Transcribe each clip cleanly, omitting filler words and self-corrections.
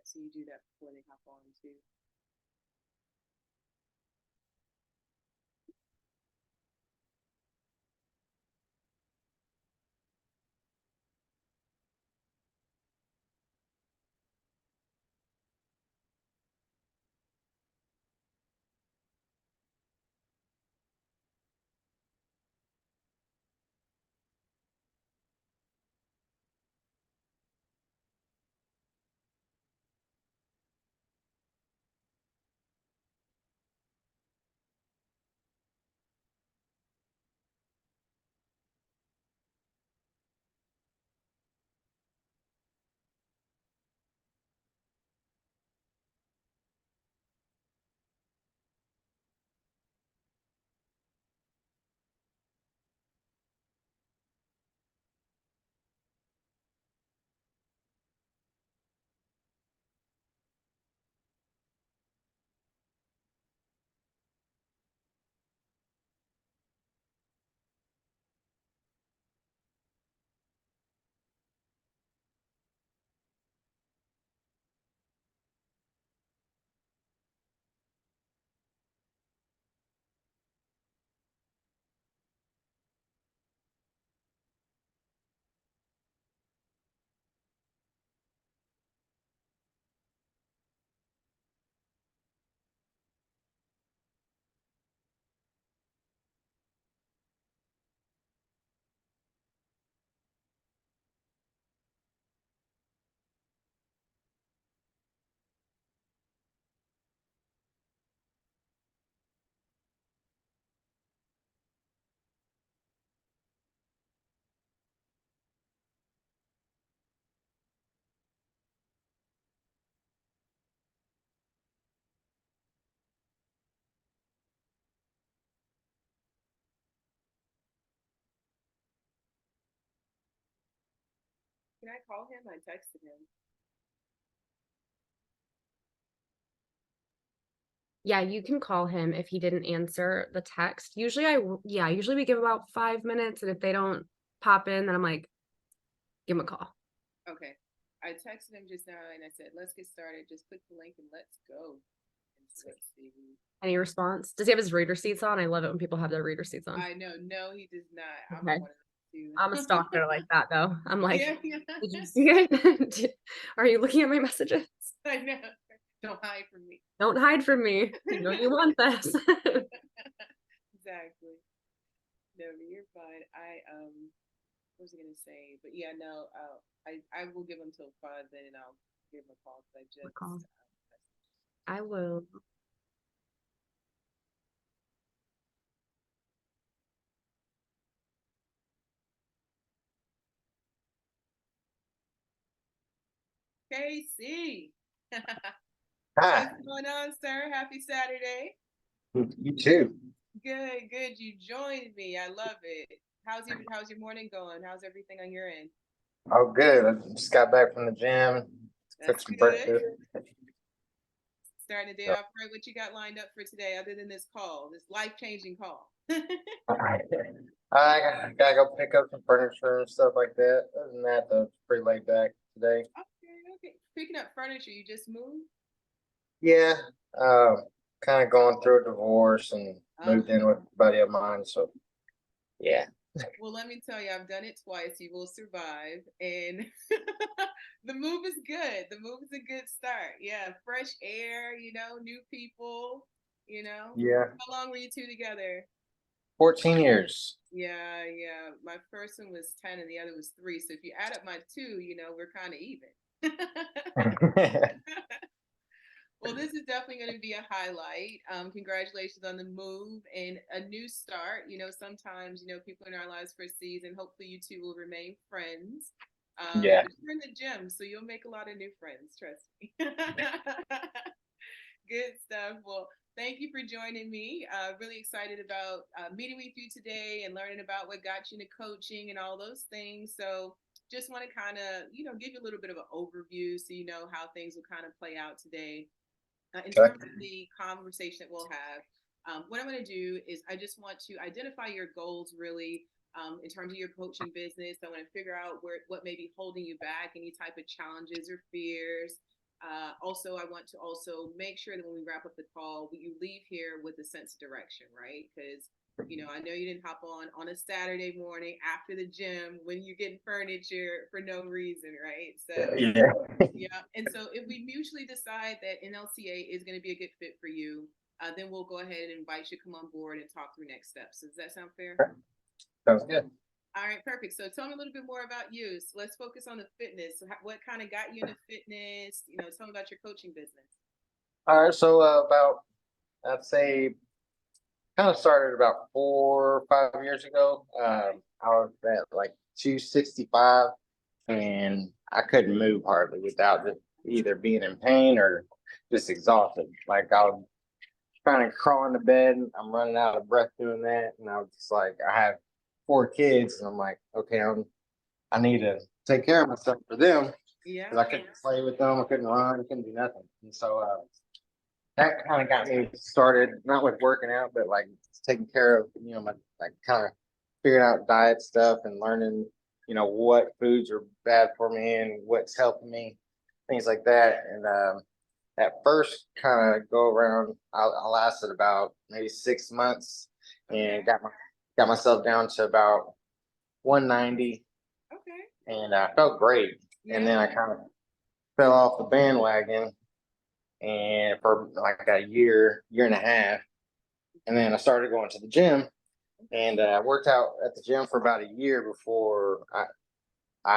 So you do that before they hop on too. Can I call him? I texted him. Yeah, you can call him if he didn't answer the text. Usually we give about 5 minutes, and if they don't pop in, then I'm like, give him a call. Okay. I texted him just now and I said, let's get started. Just click the link and let's go. And so let's see. Any response? Does he have his reader seats on? I love it when people have their reader seats on. I know. No, he does not. I'm Okay. one of I'm a them too. stalker like that though. I'm like, Yeah, yeah. did you see it? Are you looking at my messages? I know. Don't hide from me. Don't hide from me. You know you want this. Exactly. No, you're fine. What was I gonna say? But yeah, no. I will give him till 5, then I'll give him a call because I Call. just. I will. Kasey. Hi, What's going on, sir? Happy Saturday. you too. Good, good. You joined me. I love it. How's your morning going? How's everything on your end? Oh, good. I just got back from the gym, took That's some good. breakfast. Starting the day off right. What you got lined up for today, other than this call, this life-changing call? I gotta go pick up some furniture and stuff like that. Other than that, though, it's pretty laid back today. Okay, okay. Picking up furniture, you just moved? Yeah, um, kind of going through a divorce and Uh, moved in with a buddy of mine. So yeah, well, let me tell you, I've done it twice. You will survive. And the move is good. The move is a good start. Yeah, fresh air, new people. yeah, How long were you two together? 14 years. Yeah, yeah. My first one was 10 and the other was 3. So if you add up my two, we're kind of even. Well, this is definitely going to be a highlight. Congratulations on the move and a new start. Sometimes, people in our lives for a season, hopefully you two will remain friends. Yeah. But you're in the gym, so you'll make a lot of new friends, trust me. Good stuff. Well, thank you for joining me. Really excited about meeting with you today and learning about what got you into coaching and all those things. So, just want to kind of, give you a little bit of an overview so you know how things will kind of play out today. In Okay. terms of the conversation that we'll have, what I'm going to do is I just want to identify your goals really in terms of your coaching business. I want to figure out what may be holding you back, any type of challenges or fears. Also, I want to also make sure that when we wrap up the call, you leave here with a sense of direction, right? Because I know you didn't hop on a Saturday morning after the gym when you're getting furniture for no reason, right? So Yeah. yeah, and so if we mutually decide that NLCA is going to be a good fit for you, then we'll go ahead and invite you to come on board and talk through next steps. Does that sound fair? Sounds good. All right, perfect. So tell me a little bit more about you. So let's focus on the fitness. So what kind of got you into fitness? Tell me about your coaching business. All right. So about, I'd say, kind of started about 4 or 5 years ago. I was at like 265, and I couldn't move hardly without just either being in pain or just exhausted. Like I was trying to crawl into bed, and I'm running out of breath doing that, and I was just like, I have 4 kids, and I'm like, okay, I need to take care of myself for them Yeah. because I couldn't play with them, I couldn't run, I couldn't do nothing, and so that kind of got me started, not with working out, but like taking care of, my like kind of figuring out diet stuff and learning, what foods are bad for me and what's helping me, things like that. And at first kind of go around, I lasted about maybe 6 months Okay. and got myself down to about 190, Okay. and I felt great. And then I kind of fell off the bandwagon and for like a year and a half. And then I started going to the gym, and I worked out at the gym for about a year before I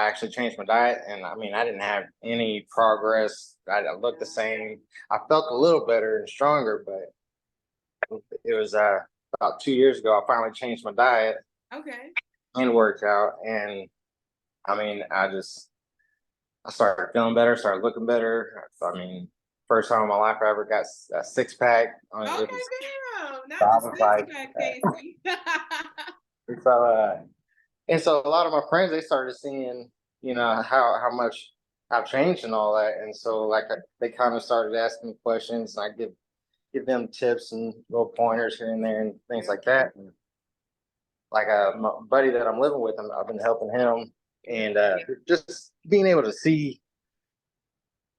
actually changed my diet. And I mean, I didn't have any progress. I looked the same. I felt a little better and stronger, but it was about 2 years ago, I finally changed my diet Okay. and worked out. And I mean, I started feeling better, started looking better. I mean, first time in my life I ever got a 6 pack. Okay, It was, girl. Not so I the was six like, pack, Kasey. so, and so a lot of my friends, they started seeing, how much I've changed and all that. And so like they kind of started asking me questions, and I give them tips and little pointers here and there and things like that. And like my buddy that I'm living with, I've been helping him, and just being able to see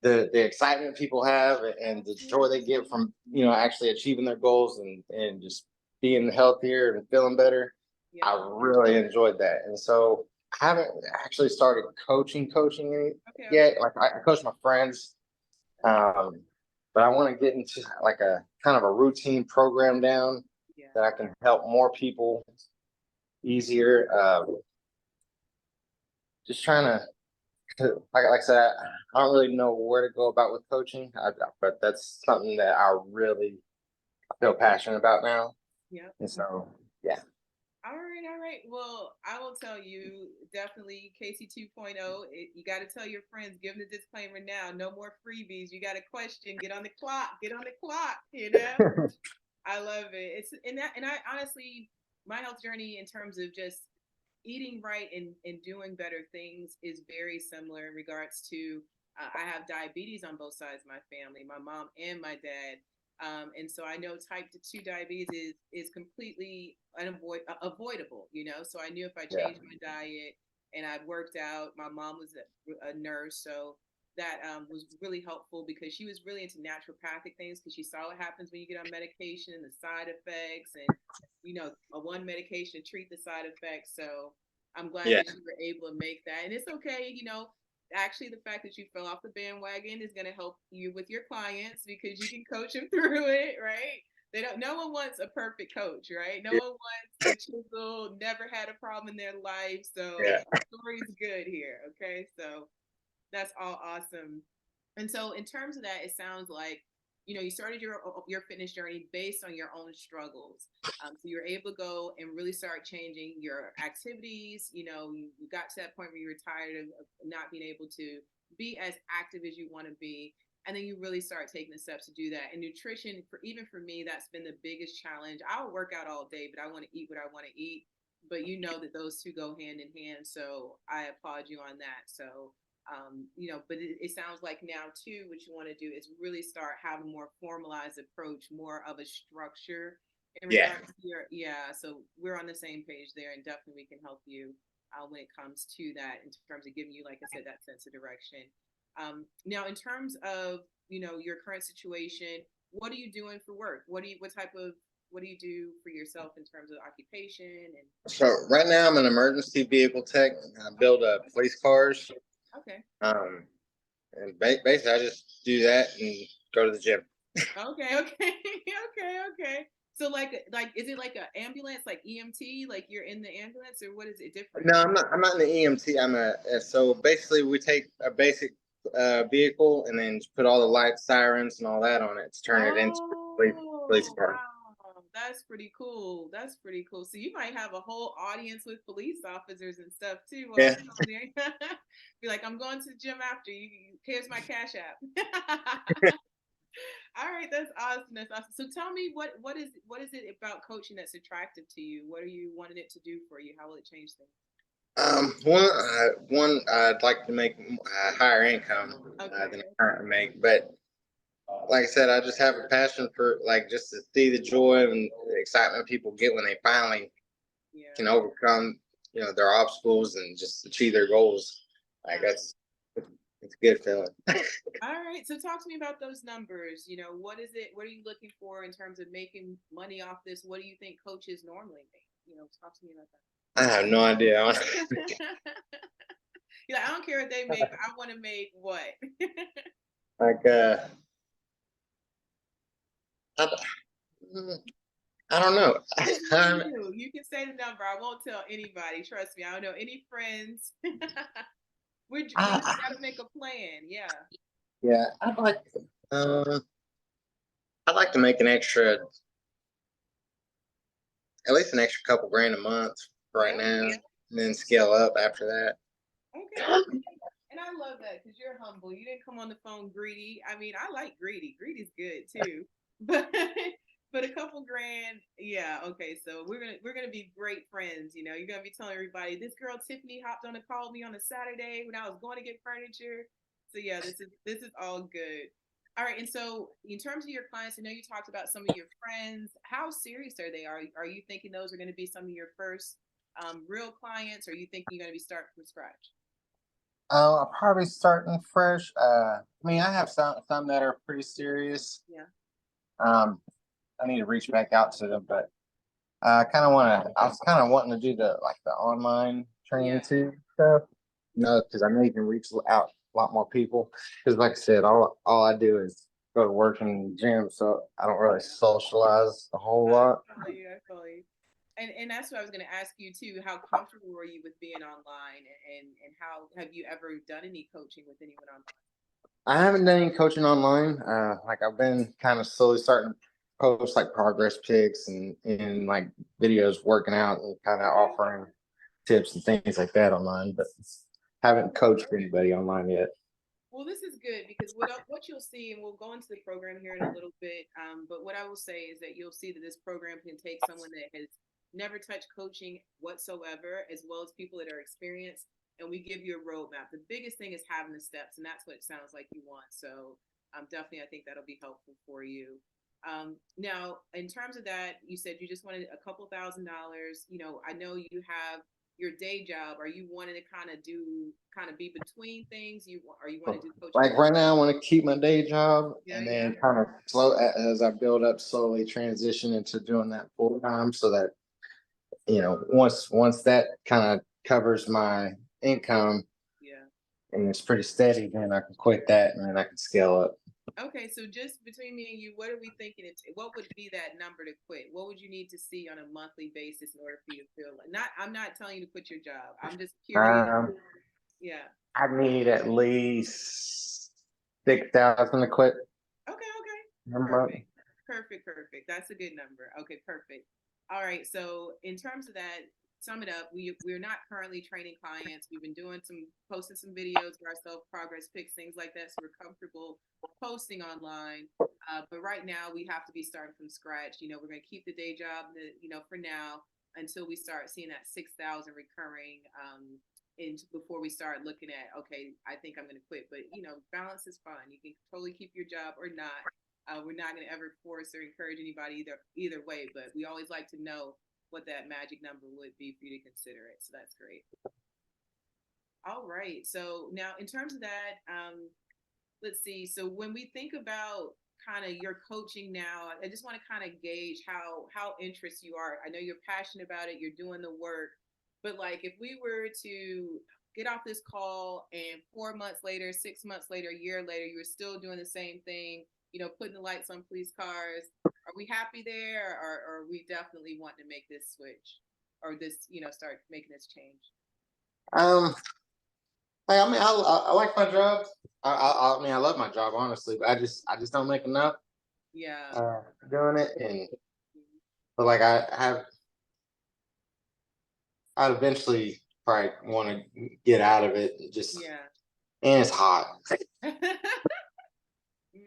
the excitement people have and the joy they get from actually achieving their goals and just being healthier and feeling better. Yeah. I really enjoyed that. And so I haven't actually started coaching Okay. yet. Like I coach my friends, but I want to get into like a kind of a routine program down Yeah. that I can help more people easier. Just trying to, like I said, I don't really know where to go about with coaching, but that's something that I really feel passionate about now. Yeah. And so, yeah. All right, all right. Well, I will tell you definitely Kasey 2.0. You got to tell your friends, give them the disclaimer now. No more freebies. You got a question, get on the clock. Get on the clock. I love it. And I honestly, my health journey in terms of just eating right and doing better things is very similar in regards to I have diabetes on both sides of my family, my mom and my dad. And so I know type 2 diabetes is completely avoidable, So I knew if I changed my diet and I worked out, my mom was a nurse. So that was really helpful because she was really into naturopathic things because she saw what happens when you get on medication and the side effects and, a one medication to treat the side effects. So I'm glad that you were able to make that. And it's okay, actually the fact that you fell off the bandwagon is going to help you with your clients because you can coach them through it, right? No one wants a perfect coach, right? No one wants the chisel, never had a problem in their life. So the story's good here. Okay. So that's all awesome. And so in terms of that, it sounds like, you started your fitness journey based on your own struggles. So you're able to go and really start changing your activities. You got to that point where you were tired of not being able to be as active as you want to be. And then you really start taking the steps to do that. And nutrition, even for me, that's been the biggest challenge. I'll work out all day, but I want to eat what I want to eat. But that those two go hand in hand. So I applaud you on that. So but it sounds like now too, what you want to do is really start having more formalized approach, more of a structure in regards to so we're on the same page there, and definitely we can help you when it comes to that in terms of giving you, like I said, that sense of direction. Now, in terms of, your current situation, what are you doing for work? What do you do for yourself in terms of occupation and? So right now I'm an emergency vehicle tech. I build police cars. Okay. And basically I just do that and go to the gym. Okay. Okay. Okay. So is it like an ambulance, like EMT, like you're in the ambulance, or what is it different? No, I'm not in the EMT. So basically we take a basic vehicle and then put all the lights, sirens, and all that on it to turn it into a police Oh, car. wow. That's pretty cool. That's pretty cool. So you might have a whole audience with police officers and stuff too while Yeah. you're on there. Be like, I'm going to the gym after you. Here's my cash app. All right, that's awesome. That's awesome. So tell me, what is it about coaching that's attractive to you? What are you wanting it to do for you? How will it change things? One, I'd like to make a higher income than I Okay. currently make, but like I said, I just have a passion for like just to see the joy and the excitement people get when they finally Yeah. can overcome, their obstacles and just achieve their goals. Like Yeah. it's a good feeling. All right. So talk to me about those numbers. What is it? What are you looking for in terms of making money off this? What do you think coaches normally make? Talk to me about I have no idea. that. You're like, I don't care what they make, but I want to make what? Like I, I don't know. Just you. You can say the number. I won't tell anybody. Trust me. I don't know any friends. We just gotta make a plan. Yeah. Yeah, I'd like to make at least an extra couple grand a month right Yeah. now, and then scale up after that. Okay. And I love that because you're humble. You didn't come on the phone greedy. I mean, I like greedy. Greedy's good too. But a couple grand, yeah, okay. So we're gonna be great friends. You're gonna be telling everybody this girl Tiffany hopped on a call with me on a Saturday when I was going to get furniture. So yeah, this is all good. All right, and so in terms of your clients, I know you talked about some of your friends. How serious are they? Are you thinking those are going to be some of your first real clients, or are you thinking you're going to be starting from scratch? I'll probably starting fresh. I mean, I have some that are pretty serious. Yeah. Um, I need to reach back out to them, but I was kind of wanting to do the online Yeah. training too stuff. No, because I know you can reach out a lot more people. Because like I said, all I do is go to work in the gym, so I don't really socialize a whole I lot. feel you. I feel you. And that's what I was going to ask you too. How comfortable were you with being online, and how have you ever done any coaching with anyone online? I haven't done any coaching online. Like I've been kind of slowly starting to post like progress pics and like videos working out and kind of Okay. offering tips and things like that online, but haven't coached anybody online yet. Well, this is good because what you'll see, and we'll go into the program here in a little bit. But what I will say is that you'll see that this program can take someone that has never touched coaching whatsoever, as well as people that are experienced, and we give you a roadmap. The biggest thing is having the steps, and that's what it sounds like you want. So, definitely, I think that'll be helpful for you. Now, in terms of that, you said you just wanted a couple $1,000s. I know you have your day job. Are you wanting to kind of be between things? You want to do coaching? Like right now, I want to keep my day job Yeah, and yeah. then kind of slow as I build up, slowly transition into doing that full time, so that once that kind of covers my income Yeah. and it's pretty steady, then I can quit that and then I can scale up. Okay, so just between me and you, what are we thinking? What would be that number to quit? What would you need to see on a monthly basis in order for you to feel like? Not, I'm not telling you to quit your job. I'm just curious. Um, Yeah. I need at least 6,000 to quit. Okay. Okay. Remember? Perfect. Perfect. Perfect. That's a good number. Okay. Perfect. All right. So in terms of that, sum it up. We're not currently training clients. We've been posting some videos for ourselves, progress pics, things like that. So we're comfortable posting online. But right now we have to be starting from scratch. We're going to keep the day job, for now until we start seeing that 6,000 recurring. Before we start looking at, okay, I think I'm going to quit. But balance is fun. You can totally keep your job or not. We're not going to ever force or encourage anybody either way. But we always like to know what that magic number would be for you to consider it. So that's great. All right. So now, in terms of that, let's see. So when we think about kind of your coaching now, I just want to kind of gauge how interested you are. I know you're passionate about it, you're doing the work, but like if we were to get off this call and 4 months later, 6 months later, a year later, you were still doing the same thing, putting the lights on police cars, are we happy there, or are we definitely want to make this switch, or this, start making this change? Um, I mean, I like my job. I mean, I love my job, honestly, but I just don't make enough Yeah. doing it, and but like I'd eventually probably want to get out of it. Yeah. And it's hot,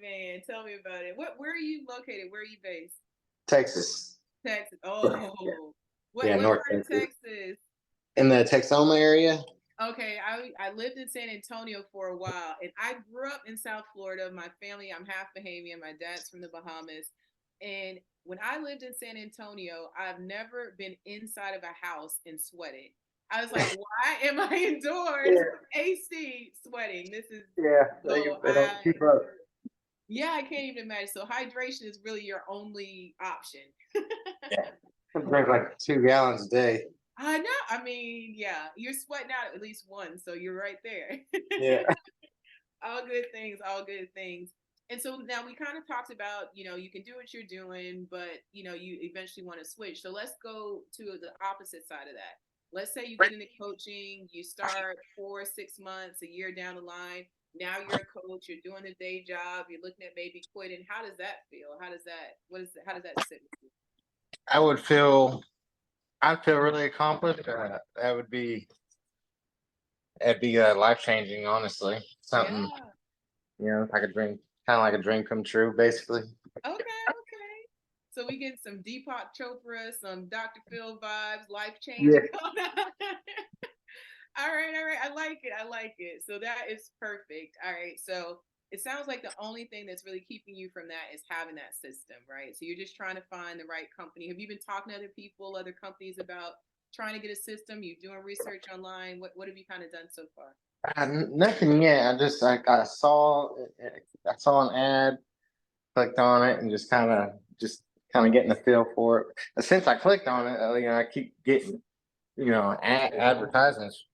Man, tell me about it. Where are you located? Where are you based? Texas. Texas. Yeah, Oh, yeah, what North part of Texas, Texas? in the Texoma area. Okay, I lived in San Antonio for a while, and I grew up in South Florida. My family, I'm half Bahamian. My dad's from the Bahamas, and when I lived in San Antonio, I've never been inside of a house and sweated. I was like, why am I indoors, Yeah, AC, sweating? This is yeah, so they don't keep up. yeah, I can't even imagine. So hydration is really your only option. Yeah, I drink like 2 gallons a day. I know. I mean, yeah, you're sweating out at least one, so you're right there. Yeah. All good things, all good things. And so now we kind of talked about, you can do what you're doing, but you eventually want to switch. So let's go to the opposite side of that. Let's say you get into coaching, you start 4 6 months, a year down the line. Now you're a coach, you're doing the day job, you're looking at maybe quitting. How does that feel? How does that sit with you? I would feel I'd feel really accomplished. That would be It'd be life changing, honestly. Something, Yeah. like a dream, kind of like a dream come true, basically. Okay, okay. So we get some Deepak Chopra, some Dr. Phil vibes, life Yeah. changing. All right, all right. I like it. I like it. So that is perfect. All right. So it sounds like the only thing that's really keeping you from that is having that system, right? So you're just trying to find the right company. Have you been talking to other people, other companies about trying to get a system? You doing research online? What have you kind of done so far? Nothing yet. I saw an ad, clicked on it, and just kind of getting a feel for it. And since I clicked on it, I keep getting advertisements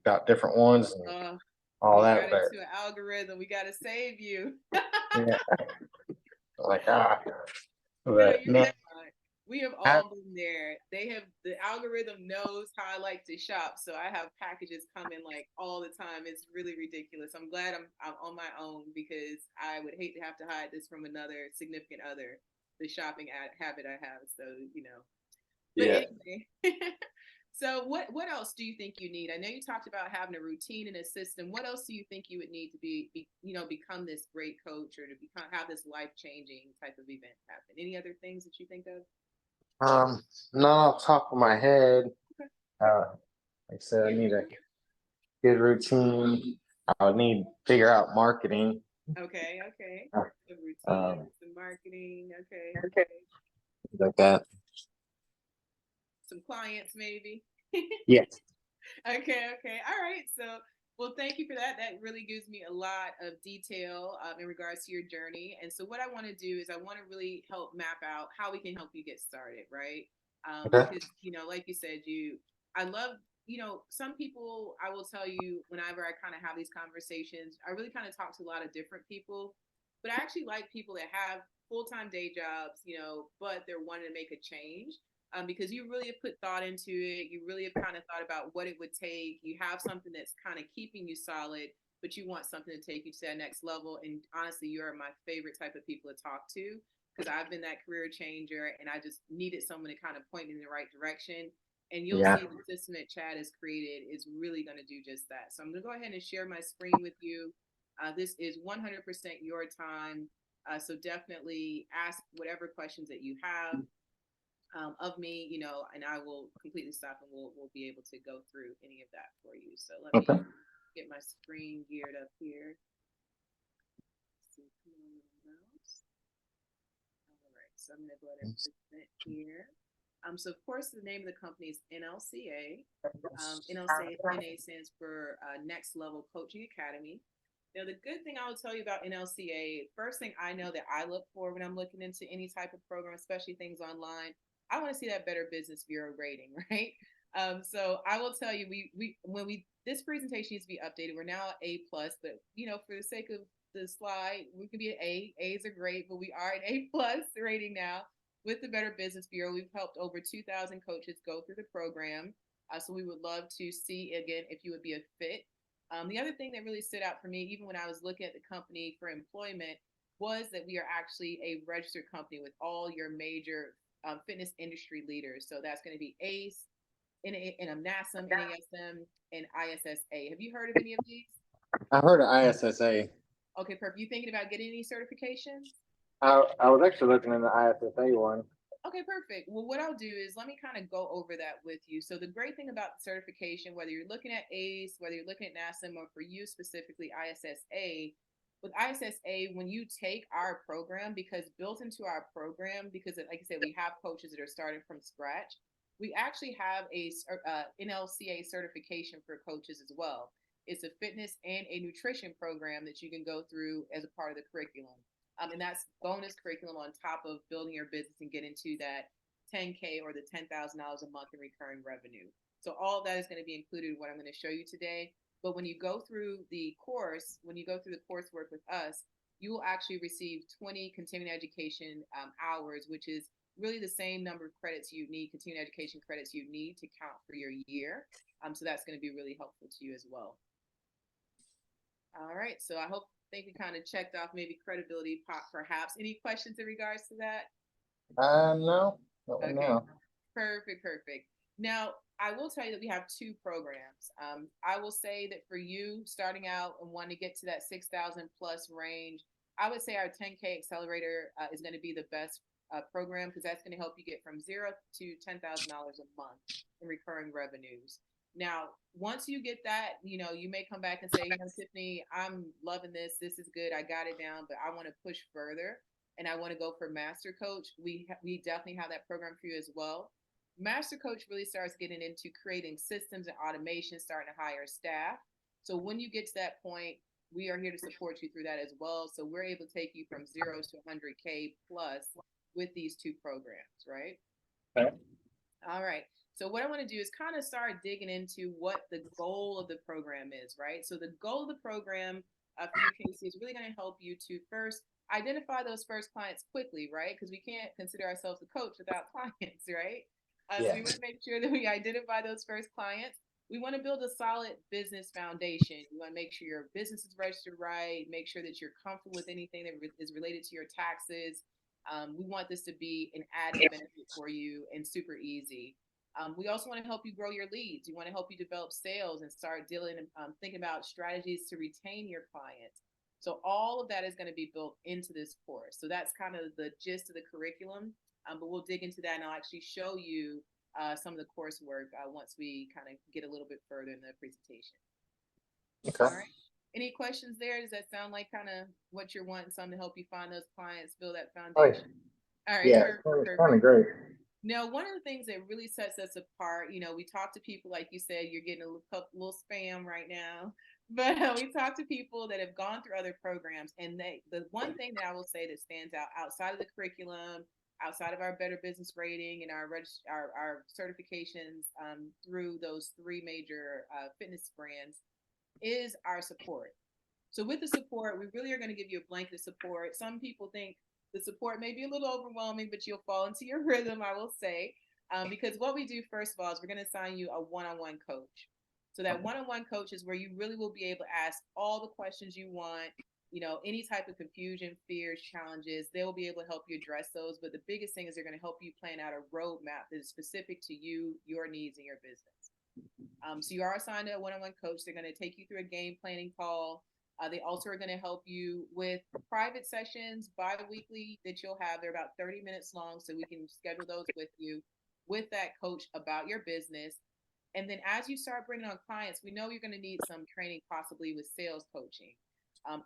about different ones and Uh, all you that. got But into an algorithm. We got to save you. yeah, like No, but you're no, fine. We have I, all been there. The algorithm knows how I like to shop, so I have packages coming like all the time. It's really ridiculous. I'm glad I'm on my own because I would hate to have to hide this from another significant other. The shopping habit I have, so But yeah. anyway, so what else do you think you need? I know you talked about having a routine and a system. What else do you think you would need to become this great coach, or to have this life changing type of event happen? Any other things that you think of? Not off the top of my head. Okay. Like I said, I Yeah. need a good routine. I would need to figure out marketing. Okay. Okay. Uh, The routine, Um, some marketing. Okay. like that. Some clients, maybe. Yes. Okay, okay. All right. So, well, thank you for that. That really gives me a lot of detail in regards to your journey. And so, what I want to do is I want to really help map out how we can help you get started, right? Okay. Because, like you said, I love, some people, I will tell you, whenever I kind of have these conversations, I really kind of talk to a lot of different people, but I actually like people that have full-time day jobs, but they're wanting to make a change, because you really have put thought into it. You really have kind of thought about what it would take. You have something that's kind of keeping you solid, but you want something to take you to that next level. And honestly, you're my favorite type of people to talk to, because I've been that career changer and I just needed someone to kind of point me in the right direction. And you'll Yeah. see the system that Chad has created is really going to do just that. So I'm going to go ahead and share my screen with you. This is 100% your time. So definitely ask whatever questions that you have of me, and I will completely stop and we'll be able to go through any of that for you. So let me Okay. get my screen geared up here. All right, so I'm gonna go ahead and present here. So of course the name of the company is NLCA. NLCA stands for Next Level Coaching Academy. Now, the good thing I will tell you about NLCA, first thing I know that I look for when I'm looking into any type of program, especially things online, I want to see that Better Business Bureau rating, right? So I will tell you, this presentation needs to be updated. We're now A plus, but for the sake of the slide, we could be an A. A's are great, but we are an A plus rating now with the Better Business Bureau. We've helped over 2,000 coaches go through the program. So we would love to see again if you would be a fit. The other thing that really stood out for me, even when I was looking at the company for employment, was that we are actually a registered company with all your major fitness industry leaders. So that's going to be ACE, NASM, NASM, and ISSA. Have you heard of any of these? I heard of ISSA. Okay, perfect. You thinking about getting any certifications? I was actually looking in the ISSA one. Okay, perfect. Well, what I'll do is let me kind of go over that with you. So the great thing about the certification, whether you're looking at ACE, whether you're looking at NASM, or for you specifically ISSA, with ISSA, when you take our program, because built into our program, because like I said, we have coaches that are starting from scratch, we actually have a NLCA certification for coaches as well. It's a fitness and a nutrition program that you can go through as a part of the curriculum. And that's bonus curriculum on top of building your business and getting to that 10K or the $10,000 a month in recurring revenue. So all of that is going to be included in what I'm going to show you today. But when you go through the course, when you go through the coursework with us, you will actually receive 20 continuing education hours, which is really the same number of credits you need, continuing education credits you need to count for your year. So that's going to be really helpful to you as well. All right. So I think we kind of checked off maybe credibility, perhaps. Any questions in regards to that? No. Okay. No. Perfect. Now, I will tell you that we have two programs. I will say that for you starting out and wanting to get to that 6,000 plus range, I would say our 10K Accelerator is going to be the best program, because that's going to help you get from $0 to $10,000 a month in recurring revenues. Now, once you get that, you may come back and say, Tiffany, I'm loving this. This is good. I got it down, but I want to push further and I want to go for Master Coach. We definitely have that program for you as well. Master Coach really starts getting into creating systems and automation, starting to hire staff. So when you get to that point, we are here to support you through that as well. So we're able to take you from 0 to 100K plus with these two programs, right? Okay. All right. So what I want to do is kind of start digging into what the goal of the program is, right? So the goal of the program for you, Kasey, is really going to help you to first identify those first clients quickly, right? Because we can't consider ourselves a coach without clients, right? So we want to make sure that we identify those first clients. We want to build a solid business foundation. We want to make sure your business is registered right, make sure that you're comfortable with anything that is related to your taxes. We want this to be an added benefit for you and super easy. We also want to help you grow your leads. We want to help you develop sales and start dealing and thinking about strategies to retain your clients. So all of that is going to be built into this course. So that's kind of the gist of the curriculum. But we'll dig into that, and I'll actually show you some of the coursework once we kind of get a little bit further in the presentation. Okay. All right. Any questions there? Does that sound like kind of what you're wanting, something to help you find those clients, build that foundation? All right. Yeah, it's kind of great. Now, one of the things that really sets us apart, we talk to people, like you said, you're getting a little spam right now, but we talk to people that have gone through other programs, and the one thing that I will say that stands out outside of the curriculum, outside of our Better Business rating and our certifications through those three major fitness brands, is our support. So with the support, we really are going to give you a blanket of support. Some people think the support may be a little overwhelming, but you'll fall into your rhythm, I will say, because what we do, first of all, is we're going to assign you a one-on-one coach. So that one-on-one coach is where you really will be able to ask all the questions you want, any type of confusion, fears, challenges. They will be able to help you address those. But the biggest thing is they're going to help you plan out a roadmap that is specific to you, your needs, and your business. So you are assigned a one-on-one coach. They're going to take you through a game planning call. They also are going to help you with private sessions bi-weekly that you'll have. They're about 30 minutes long, so we can schedule those with you, with that coach about your business. And then as you start bringing on clients, we know you're going to need some training, possibly with sales coaching.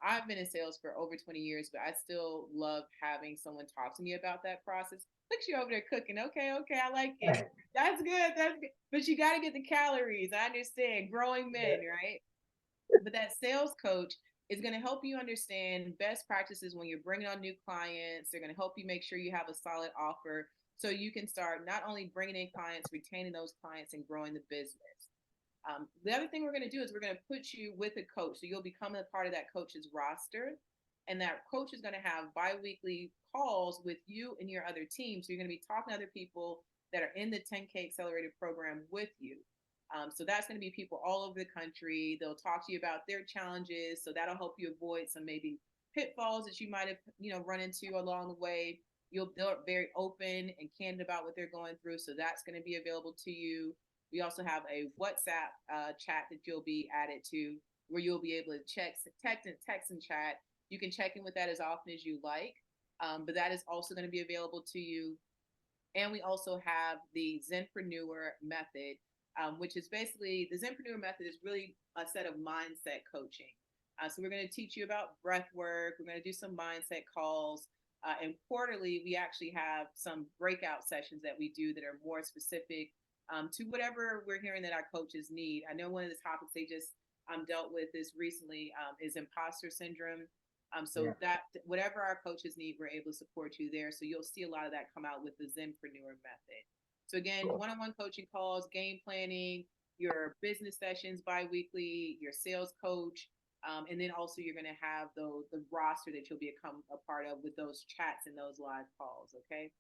I've been in sales for over 20 years, but I still love having someone talk to me about that process. Look, you over there cooking. Okay, I like it. That's good. But you got to get the calories. I understand. Growing men, right? But that sales coach It's going to help you understand best practices when you're bringing on new clients. They're going to help you make sure you have a solid offer so you can start not only bringing in clients, retaining those clients, and growing the business. The other thing we're going to do is we're going to put you with a coach. So you'll become a part of that coach's roster. And that coach is going to have bi-weekly calls with you and your other team. So you're going to be talking to other people that are in the 10K Accelerated program with you. So that's going to be people all over the country. They'll talk to you about their challenges. So that'll help you avoid some maybe pitfalls that you might have, run into along the way. They're very open and candid about what they're going through. So that's going to be available to you. We also have a WhatsApp chat that you'll be added to, where you'll be able to text and chat. You can check in with that as often as you like, but that is also going to be available to you. And we also have the Zenpreneur method, which is basically, the Zenpreneur method is really a set of mindset coaching. So we're going to teach you about breath work. We're going to do some mindset calls. And quarterly, we actually have some breakout sessions that we do that are more specific to whatever we're hearing that our coaches need. I know one of the topics they just dealt with this recently is imposter syndrome. So that whatever our coaches need, we're able to support you there. So you'll see a lot of that come out with the Zenpreneur method. So again, one-on-one coaching calls, game planning, your business sessions bi-weekly, your sales coach, and then also you're going to have the roster that you'll become a part of with those chats and those live calls. Okay.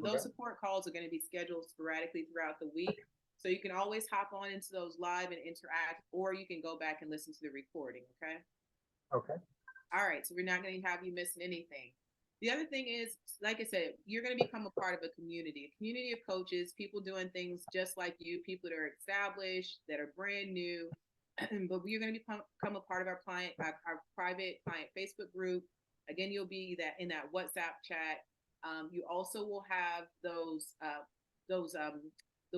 Those support calls are going to be scheduled sporadically throughout the week. So you can always hop on into those live and interact, or you can go back and listen to the recording. Okay. Okay. All right. So we're not going to have you missing anything. The other thing is, like I said, you're going to become a part of a community of coaches, people doing things just like you, people that are established, that are brand new. But you're going to become a part of our private client Facebook group. Again, you'll be in that WhatsApp chat. You also will have the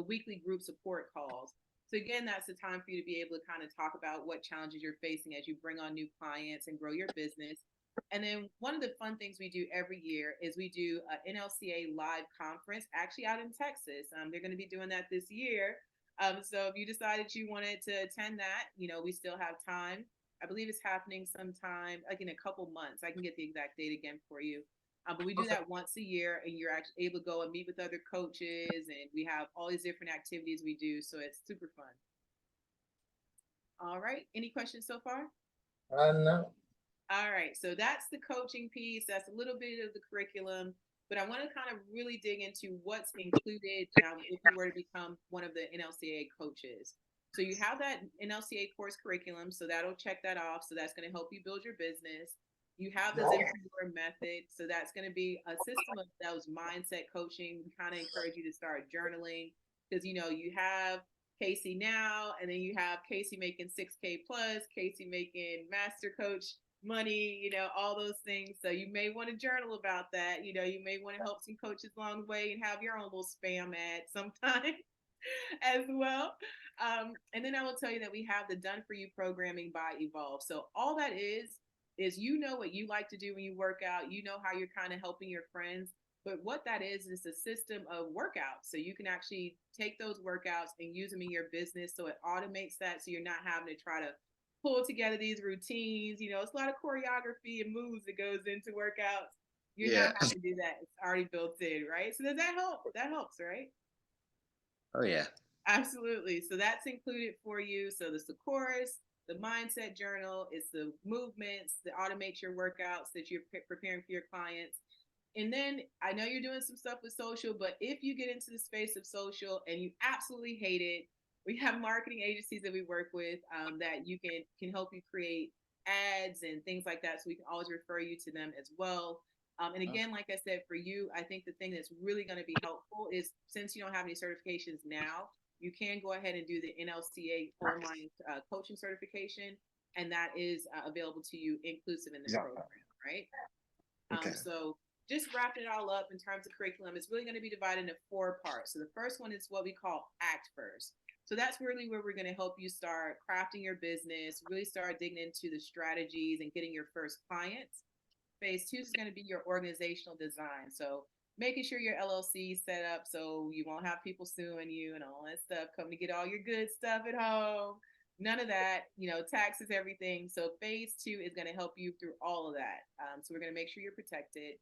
weekly group support calls. So again, that's the time for you to be able to kind of talk about what challenges you're facing as you bring on new clients and grow your business. And then one of the fun things we do every year is we do an NLCA live conference, actually out in Texas. They're going to be doing that this year. So if you decided you wanted to attend that, we still have time. I believe it's happening sometime like in a couple months. I can get the exact date again for you. But we do that once a year, and you're actually able to go and meet with other coaches, and we have all these different activities we do. So it's super fun. All right. Any questions so far? No. All right. So that's the coaching piece. That's a little bit of the curriculum, but I want to kind of really dig into what's included if you were to become one of the NLCA coaches. So you have that NLCA course curriculum. So that'll check that off. So that's going to help you build your business. You have the Zenpreneur method. So that's going to be a system of those mindset coaching. We kind of encourage you to start journaling because, you have Kasey now, and then you have Kasey making 6K plus, Kasey making master coach money, all those things. So you may want to journal about that. You may want to help some coaches along the way and have your own little spam ad sometime as well. And then I will tell you that we have the Done For You programming by Evolve. So all that is what you like to do when you work out, how you're kind of helping your friends. But what that is a system of workouts. So you can actually take those workouts and use them in your business. So it automates that. So you're not having to try to pull together these routines. It's a lot of choreography and moves that goes into workouts. You're not having to do that. It's already built in, right? So does that help? That helps, right? Oh, yeah. Absolutely. So that's included for you. So there's the course, the mindset journal, it's the movements that automate your workouts that you're preparing for your clients. And then I know you're doing some stuff with social, but if you get into the space of social and you absolutely hate it, we have marketing agencies that we work with that you can help you create ads and things like that. So we can always refer you to them as well. And again, like I said, for you, I think the thing that's really going to be helpful is since you don't have any certifications now, you can go ahead and do the NLCA online coaching certification, and that is available to you inclusive in the program, right? Okay. So just wrapping it all up in terms of curriculum, it's really going to be divided into 4 parts. So the first one is what we call Act First. So that's really where we're going to help you start crafting your business, really start digging into the strategies and getting your first clients. Phase 2 is going to be your organizational design. So making sure your LLC is set up so you won't have people suing you and all that stuff, coming to get all your good stuff at home. None of that, taxes, everything. So phase 2 is going to help you through all of that. So we're going to make sure you're protected.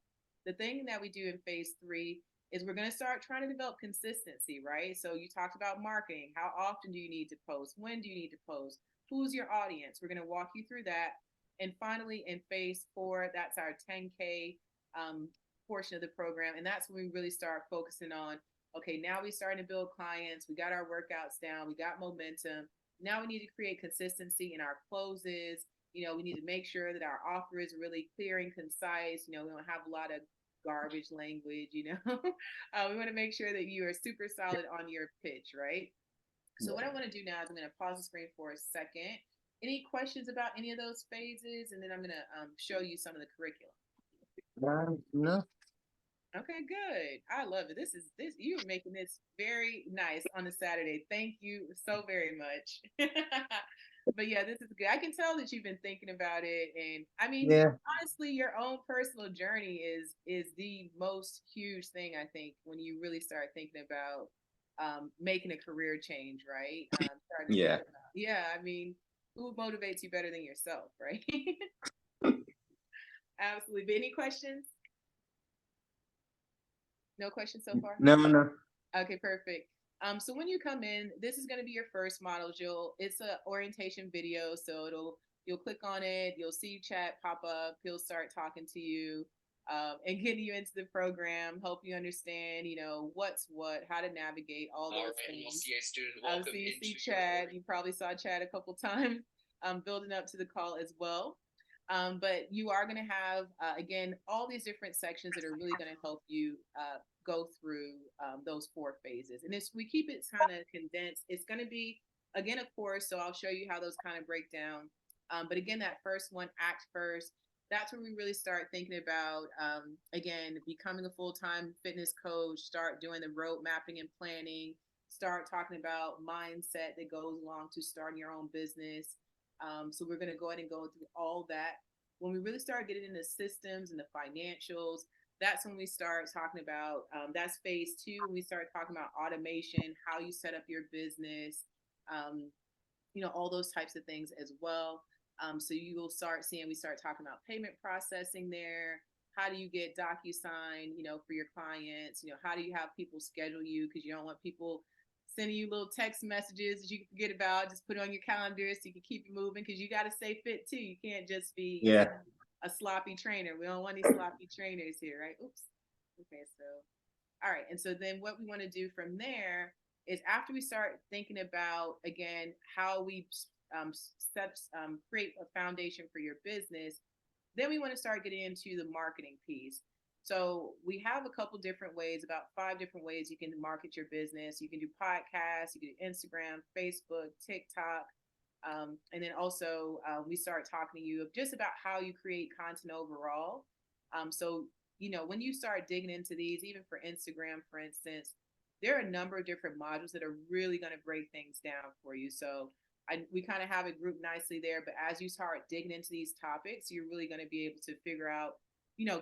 The thing that we do in phase 3 is we're going to start trying to develop consistency, right? So you talked about marketing. How often do you need to post? When do you need to post? Who's your audience? We're going to walk you through that. And finally, in phase 4, that's our 10K portion of the program. And that's when we really start focusing on, okay, now we're starting to build clients. We got our workouts down. We got momentum. Now we need to create consistency in our closes. We need to make sure that our offer is really clear and concise. We don't have a lot of garbage language. We want to make sure that you are super solid on your pitch, right? So what I want to do now is I'm going to pause the screen for a second. Any questions about any of those phases? And then I'm going to show you some of the curriculum. No. Okay, good. I love it. You're making this very nice on a Saturday. Thank you so very much. But yeah, this is good. I can tell that you've been thinking about it. And I mean, honestly, your own personal journey is the most huge thing, I think, when you really start thinking about making a career change, right? Yeah. Yeah, I mean, who motivates you better than yourself, right? Absolutely. But any questions? No questions so far? No. Okay, perfect. So when you come in, this is going to be your first module. It's an orientation video, so you'll click on it, you'll see chat pop up, he'll start talking to you, and getting you into the program, help you understand, what's what, how to navigate all those things. We'll see a student welcome. So you see Chad. You probably saw Chad a couple times, building up to the call as well. But you are going to have, again, all these different sections that are really going to help you go through those 4 phases. And if we keep it kind of condensed, it's going to be, again, a course. So I'll show you how those kind of break down. But again, that first one, act first, that's where we really start thinking about, again, becoming a full-time fitness coach, start doing the road mapping and planning, start talking about mindset that goes along to starting your own business. So we're going to go ahead and go through all that. When we really start getting into systems and the financials, that's when we start talking about, that's phase 2. When we start talking about automation, how you set up your business, all those types of things as well. So you will start seeing, we start talking about payment processing there. How do you get DocuSign, for your clients? How do you have people schedule you? Because you don't want people sending you little text messages that you can forget about. Just put it on your calendar so you can keep it moving, because you got to stay fit too. You can't just be a sloppy trainer. We don't want any sloppy trainers here, right? Oops. Okay, so all right. And so then what we want to do from there is, after we start thinking about, again, how we create a foundation for your business, then we want to start getting into the marketing piece. So we have a couple different ways, about 5 different ways you can market your business. You can do podcasts, you can do Instagram, Facebook, TikTok. And then also we start talking to you just about how you create content overall. So, when you start digging into these, even for Instagram, for instance, there are a number of different modules that are really going to break things down for you. So we kind of have it grouped nicely there. But as you start digging into these topics, you're really going to be able to figure out,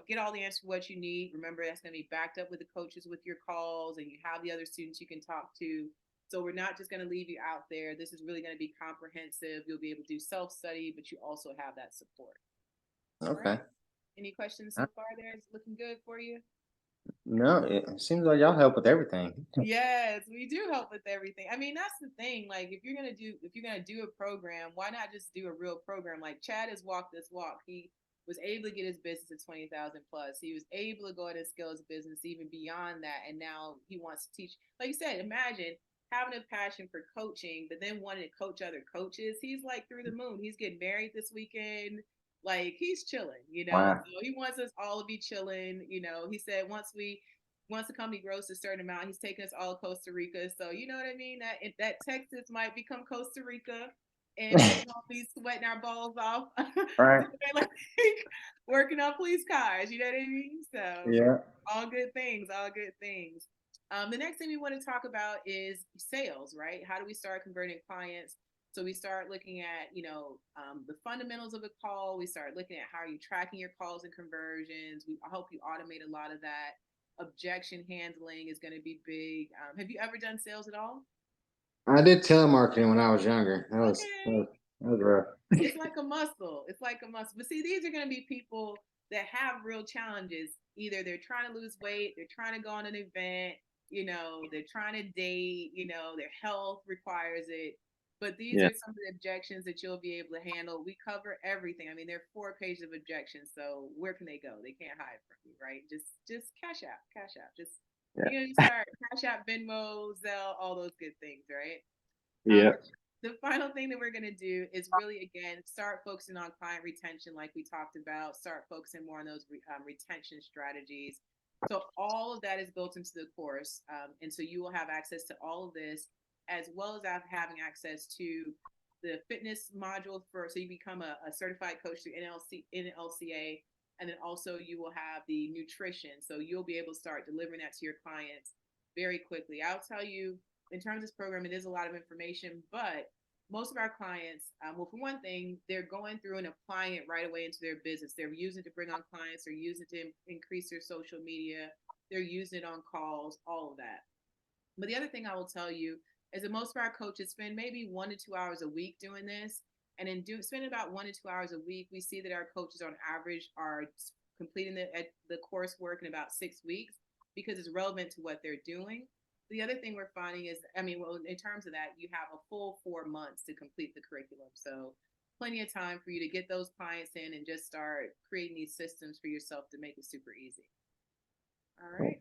get all the answers to what you need. Remember, that's going to be backed up with the coaches with your calls, and you have the other students you can talk to. So we're not just going to leave you out there. This is really going to be comprehensive. You'll be able to do self-study, but you also have that support. Okay. Right. Any questions so far there? Is it looking good for you? No, it seems like y'all help with everything. Yes, we do help with everything. I mean, that's the thing. Like, if you're gonna do a program, why not just do a real program? Like, Chad has walked this walk. He was able to get his business to 20,000 plus. He was able to go ahead and scale his business even beyond that. And now he wants to teach. Like you said, imagine having a passion for coaching, but then wanting to coach other coaches. He's like through the moon. He's getting married this weekend. Like, he's chilling, Wow. So he wants us all to be chilling. He said once the company grows to a certain amount, he's taking us all to Costa Rica. So you know what I mean? That Texas might become Costa Rica, and we won't be sweating our balls off. Right. Like, working on police cars. You know what I mean? So Yeah. all good things. All good things. The next thing we want to talk about is sales, right? How do we start converting clients? So we start looking at, the fundamentals of a call. We start looking at how are you tracking your calls and conversions. I help you automate a lot of that. Objection handling is going to be big. Have you ever done sales at all? I did telemarketing when I was younger. Okay. That was rough. It's like a muscle. It's like a muscle. But see, these are going to be people that have real challenges. Either they're trying to lose weight, they're trying to go on an event, they're trying to date, their health requires it. But these Yeah. are some of the objections that you'll be able to handle. We cover everything. I mean, there are 4 pages of objections. So where can they go? They can't hide from you, right? Just cash out, cash out. Just Yeah. you start cash out, Venmo, Zelle, all those good things, right? Yeah. The final thing that we're going to do is really, again, start focusing on client retention, like we talked about, start focusing more on those retention strategies. So all of that is built into the course. And so you will have access to all of this, as well as having access to the fitness module so you become a certified coach through NLCA. And then also you will have the nutrition. So you'll be able to start delivering that to your clients very quickly. I'll tell you, in terms of this program, it is a lot of information, but most of our clients, well, for one thing, they're going through and applying it right away into their business. They're using it to bring on clients. They're using it to increase their social media. They're using it on calls, all of that. But the other thing I will tell you is that most of our coaches spend maybe 1 to 2 hours a week doing this. And in spending about 1 to 2 hours a week, we see that our coaches on average are completing the coursework in about 6 weeks because it's relevant to what they're doing. The other thing we're finding is, in terms of that, you have a full 4 months to complete the curriculum. So plenty of time for you to get those clients in and just start creating these systems for yourself to make it super easy. All right.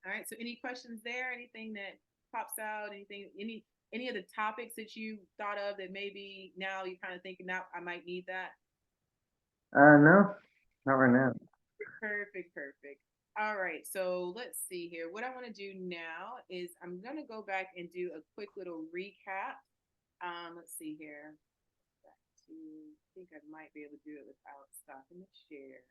All right. So any questions there? Anything that pops out? Any of the topics that you thought of that maybe now you're kind of thinking, now I might need that? No, not right now. Perfect. All right, so let's see here. What I want to do now is I'm going to go back and do a quick little recap. Let's see here. I think I might be able to do it without stopping the share.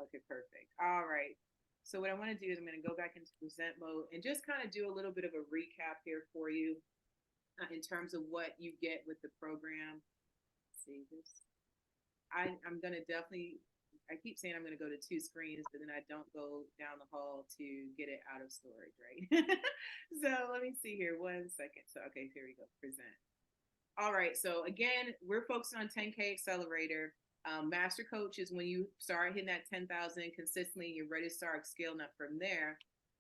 Okay, perfect. All right. So what I want to do is I'm going to go back into present mode and just kind of do a little bit of a recap here for you in terms of what you get with the program. Let's see this. I'm going to definitely, I keep saying I'm going to go to 2 screens, but then I don't go down the hall to get it out of storage, right? So let me see here 1 second. So, okay, here we go, present. All right, so again, we're focusing on 10K Accelerator. Master Coach is when you start hitting that 10,000 consistently, you're ready to start scaling up from there.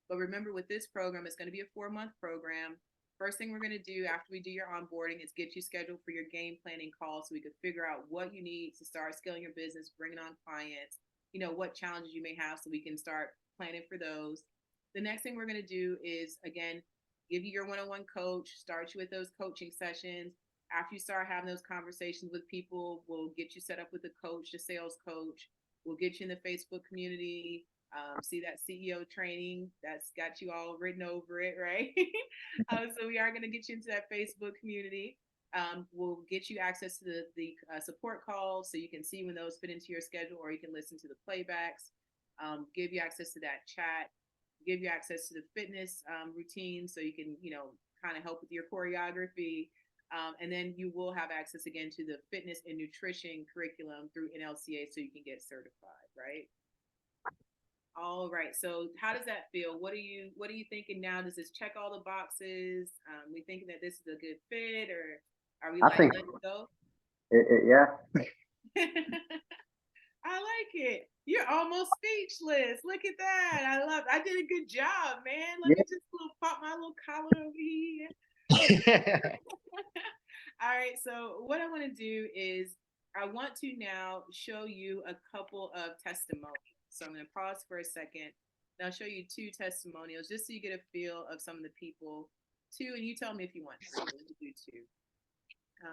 But remember, with this program, it's going to be a 4-month program. First thing we're going to do after we do your onboarding is get you scheduled for your game planning call so we can figure out what you need to start scaling your business, bringing on clients, what challenges you may have so we can start planning for those. The next thing we're going to do is, again, give you your one-on-one coach, start you with those coaching sessions. After you start having those conversations with people, we'll get you set up with a coach, a sales coach. We'll get you in the Facebook community. See that CEO training that's got you all written over it, right? So we are going to get you into that Facebook community. We'll get you access to the support calls so you can see when those fit into your schedule, or you can listen to the playbacks. Give you access to that chat. Give you access to the fitness routine so you can, kind of help with your choreography. And then you will have access again to the fitness and nutrition curriculum through NLCA so you can get certified, right? All right. So how does that feel? What are you thinking now? Does this check all the boxes? We thinking that this is a good fit, or are we letting it go? Yeah. I like it. You're almost speechless. Look at that. I did a good job, man. Let me just pop my little collar over here. All right. So what I want to do is I want to now show you a couple of testimonials. So I'm going to pause for a second. And I'll show you 2 testimonials just so you get a feel of some of the people. 2, and you tell me if you want 3. We'll do 2.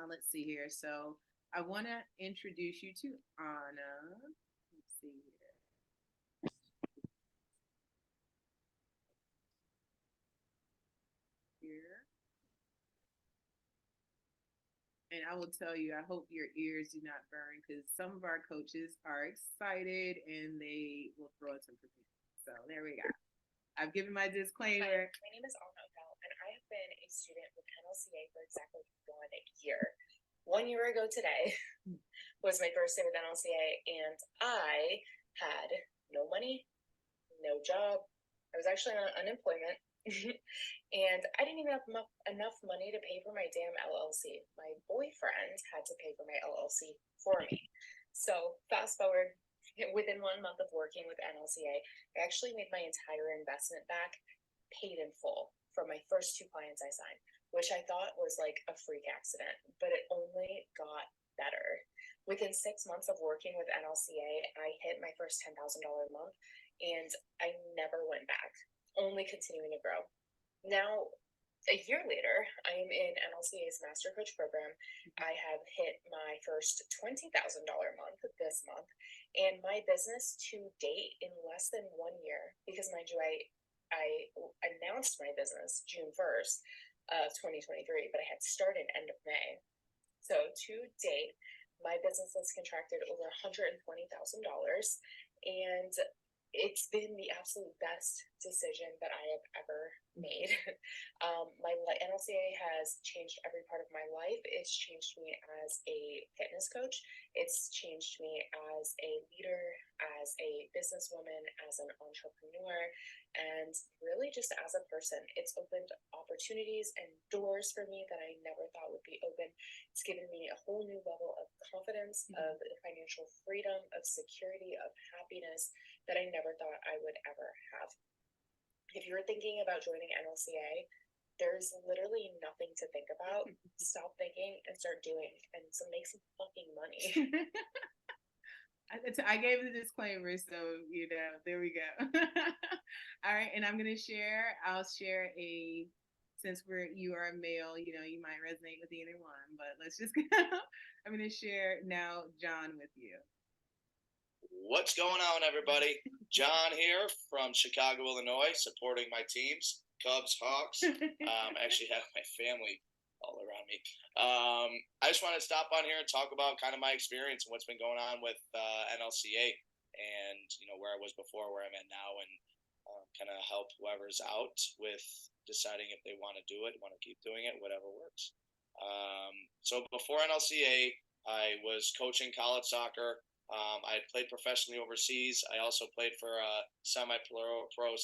Let's see here. So I want to introduce you to Anna. Let's see here. Here. And I will tell you, I hope your ears do not burn because some of our coaches are excited and they will throw us some permission. So there we go. I've given my disclaimer. My name is Anna, and I have been a student with NLCA for exactly 1 year. 1 year ago today was my first day with NLCA, and I had no money, no job. I was actually on unemployment, And I didn't even have enough money to pay for my damn LLC. My boyfriend had to pay for my LLC for me. So fast forward, within 1 month of working with NLCA, I actually made my entire investment back, paid in full, from my first 2 clients I signed, which I thought was like a freak accident, but it only got better. Within 6 months of working with NLCA, I hit my first $10,000 a month, and I never went back, only continuing to grow. Now, a year later, I am in NLCA's Master Coach program. I have hit my first $20,000 month this month, and my business to date in less than 1 year, because mind you, I announced my business June 1st of 2023, but I had started end of May. So to date, my business has contracted over $120,000, and it's been the absolute best decision that I have ever made. My NLCA has changed every part of my life. It's changed me as a fitness coach. It's changed me as a leader, as a businesswoman, as an entrepreneur, and really just as a person. It's opened opportunities and doors for me that I never thought would be open. It's given me a whole new level of confidence, of financial freedom, of security, of happiness that I never thought I would ever have. If you're thinking about joining NLCA, there's literally nothing to think about. Stop thinking and start doing, and so make some fucking money. I gave the disclaimer, so there we go. All right, and I'll share since you are a male, you might resonate with either one, but let's just go. I'm gonna share now John with you. What's going on, everybody? John here from Chicago, Illinois, supporting my teams, Cubs, Hawks. Actually have my family all around me. I just wanted to stop on here and talk about kind of my experience and what's been going on with NLCA, and where I was before, where I'm at now, and kind of help whoever's out with deciding if they want to do it, want to keep doing it, whatever works. So before NLCA, I was coaching college soccer. I played professionally overseas. I also played for a semi-pro/pro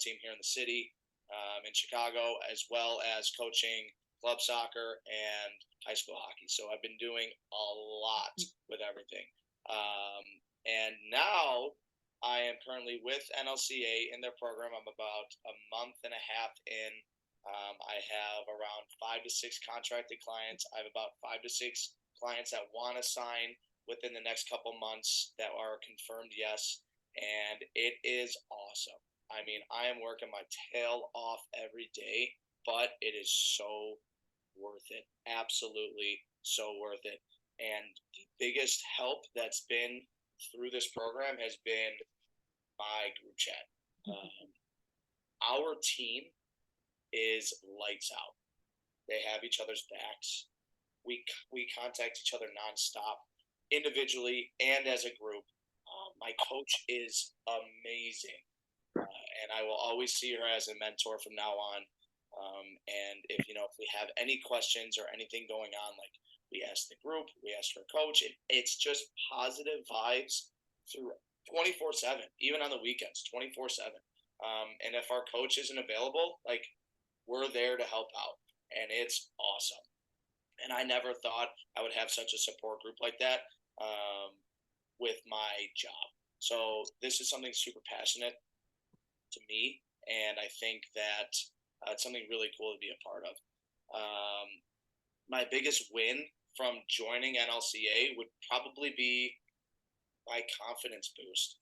team here in the city, in Chicago, as well as coaching club soccer and high school hockey. So I've been doing a lot with everything. And now I am currently with NLCA in their program. I'm about a month and a half in. I have around 5 to 6 contracted clients. I have about 5 to 6 clients that want to sign within the next couple months that are confirmed yes, and it is awesome. I mean, I am working my tail off every day, but it is so worth it. Absolutely so worth it. And the biggest help that's been through this program has been my group chat. Our team is lights out. They have each other's backs. We contact each other nonstop, individually and as a group. My coach is amazing, and I will always see her as a mentor from now on. And if we have any questions or anything going on, like we ask the group, we ask her coach, it's just positive vibes through 24/7, even on the weekends, 24/7. And if our coach isn't available, like, we're there to help out, and it's awesome. And I never thought I would have such a support group like that with my job. So this is something super passionate to me, and I think that it's something really cool to be a part of. My biggest win from joining NLCA would probably be my confidence boost.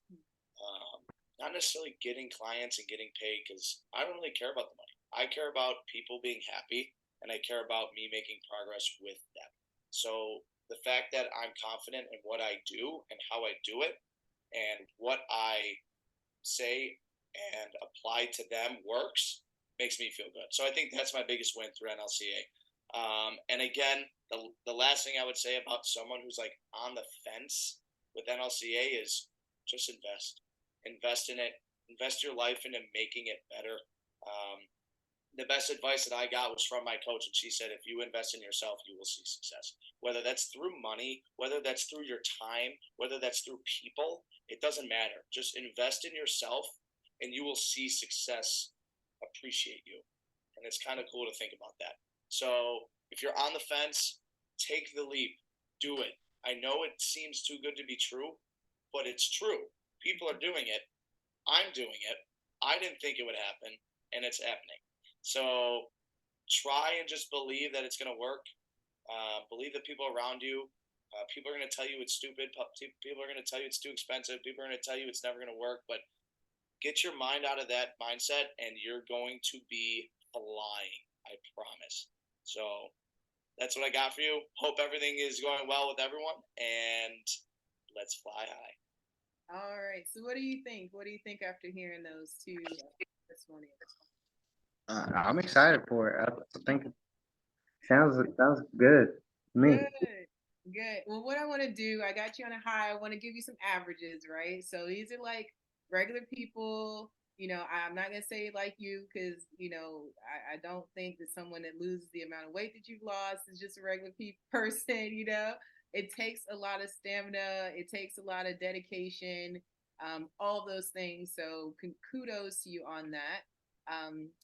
Not necessarily getting clients and getting paid, because I don't really care about the money. I care about people being happy, and I care about me making progress with them. So the fact that I'm confident in what I do and how I do it, and what I say and apply to them works, makes me feel good. So I think that's my biggest win through NLCA. And again, the last thing I would say about someone who's like on the fence with NLCA is just invest in it, invest your life into making it better. The best advice that I got was from my coach, and she said, if you invest in yourself, you will see success. Whether that's through money, whether that's through your time, whether that's through people, it doesn't matter. Just invest in yourself, and you will see success appreciate you. And it's kind of cool to think about that. So if you're on the fence, take the leap. Do it. I know it seems too good to be true, but it's true. People are doing it. I'm doing it. I didn't think it would happen, and it's happening. So try and just believe that it's going to work. Believe the people around you. People are going to tell you it's stupid. People are going to tell you it's too expensive. People are going to tell you it's never going to work. But get your mind out of that mindset, and you're going to be flying. I promise. So that's what I got for you. Hope everything is going well with everyone, and let's fly high. All right. So what do you think? What do you think after hearing those two testimonials? I'm excited for it. I think it sounds good to me. Good. Well, what I want to do, I got you on a high. I want to give you some averages, right? So these are like regular people. I'm not going to say like you because, I don't think that someone that loses the amount of weight that you've lost is just a regular person, It takes a lot of stamina. It takes a lot of dedication, all those things. So kudos to you on that.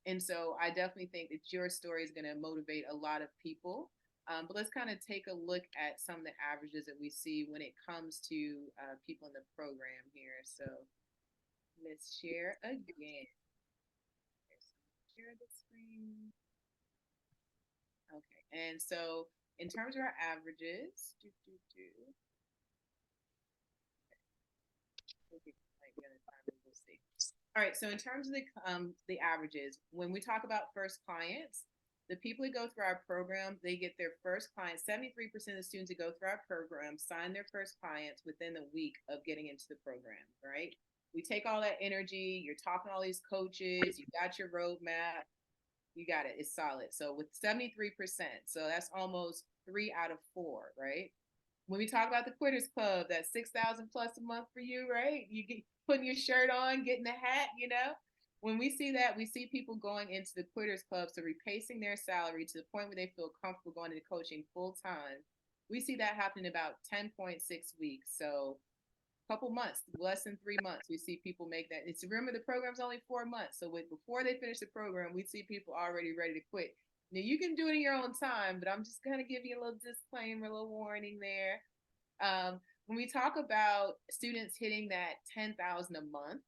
And so I definitely think that your story is going to motivate a lot of people. But let's kind of take a look at some of the averages that we see when it comes to people in the program here. So let's share again. Share the screen. Okay, and so in terms of our averages, all right, so in terms of the averages, when we talk about first clients, the people who go through our program, they get their first client. 73% of the students who go through our program sign their first clients within a week of getting into the program, right? We take all that energy, you're talking to all these coaches, you got your roadmap, you got it, it's solid. So with 73%, so that's almost 3 out of 4, right? When we talk about the Quitters Club, that's 6,000 plus a month for you, right? You get putting your shirt on, getting the hat, When we see that, we see people going into the Quitters Club, so repacing their salary to the point where they feel comfortable going into coaching full time. We see that happen in about 10.6 weeks. So a couple months, less than 3 months, we see people make that. It's remember the program's only 4 months. So before they finish the program, we see people already ready to quit. Now you can do it in your own time, but I'm just going to give you a little disclaimer, a little warning there. When we talk about students hitting that 10,000 a month,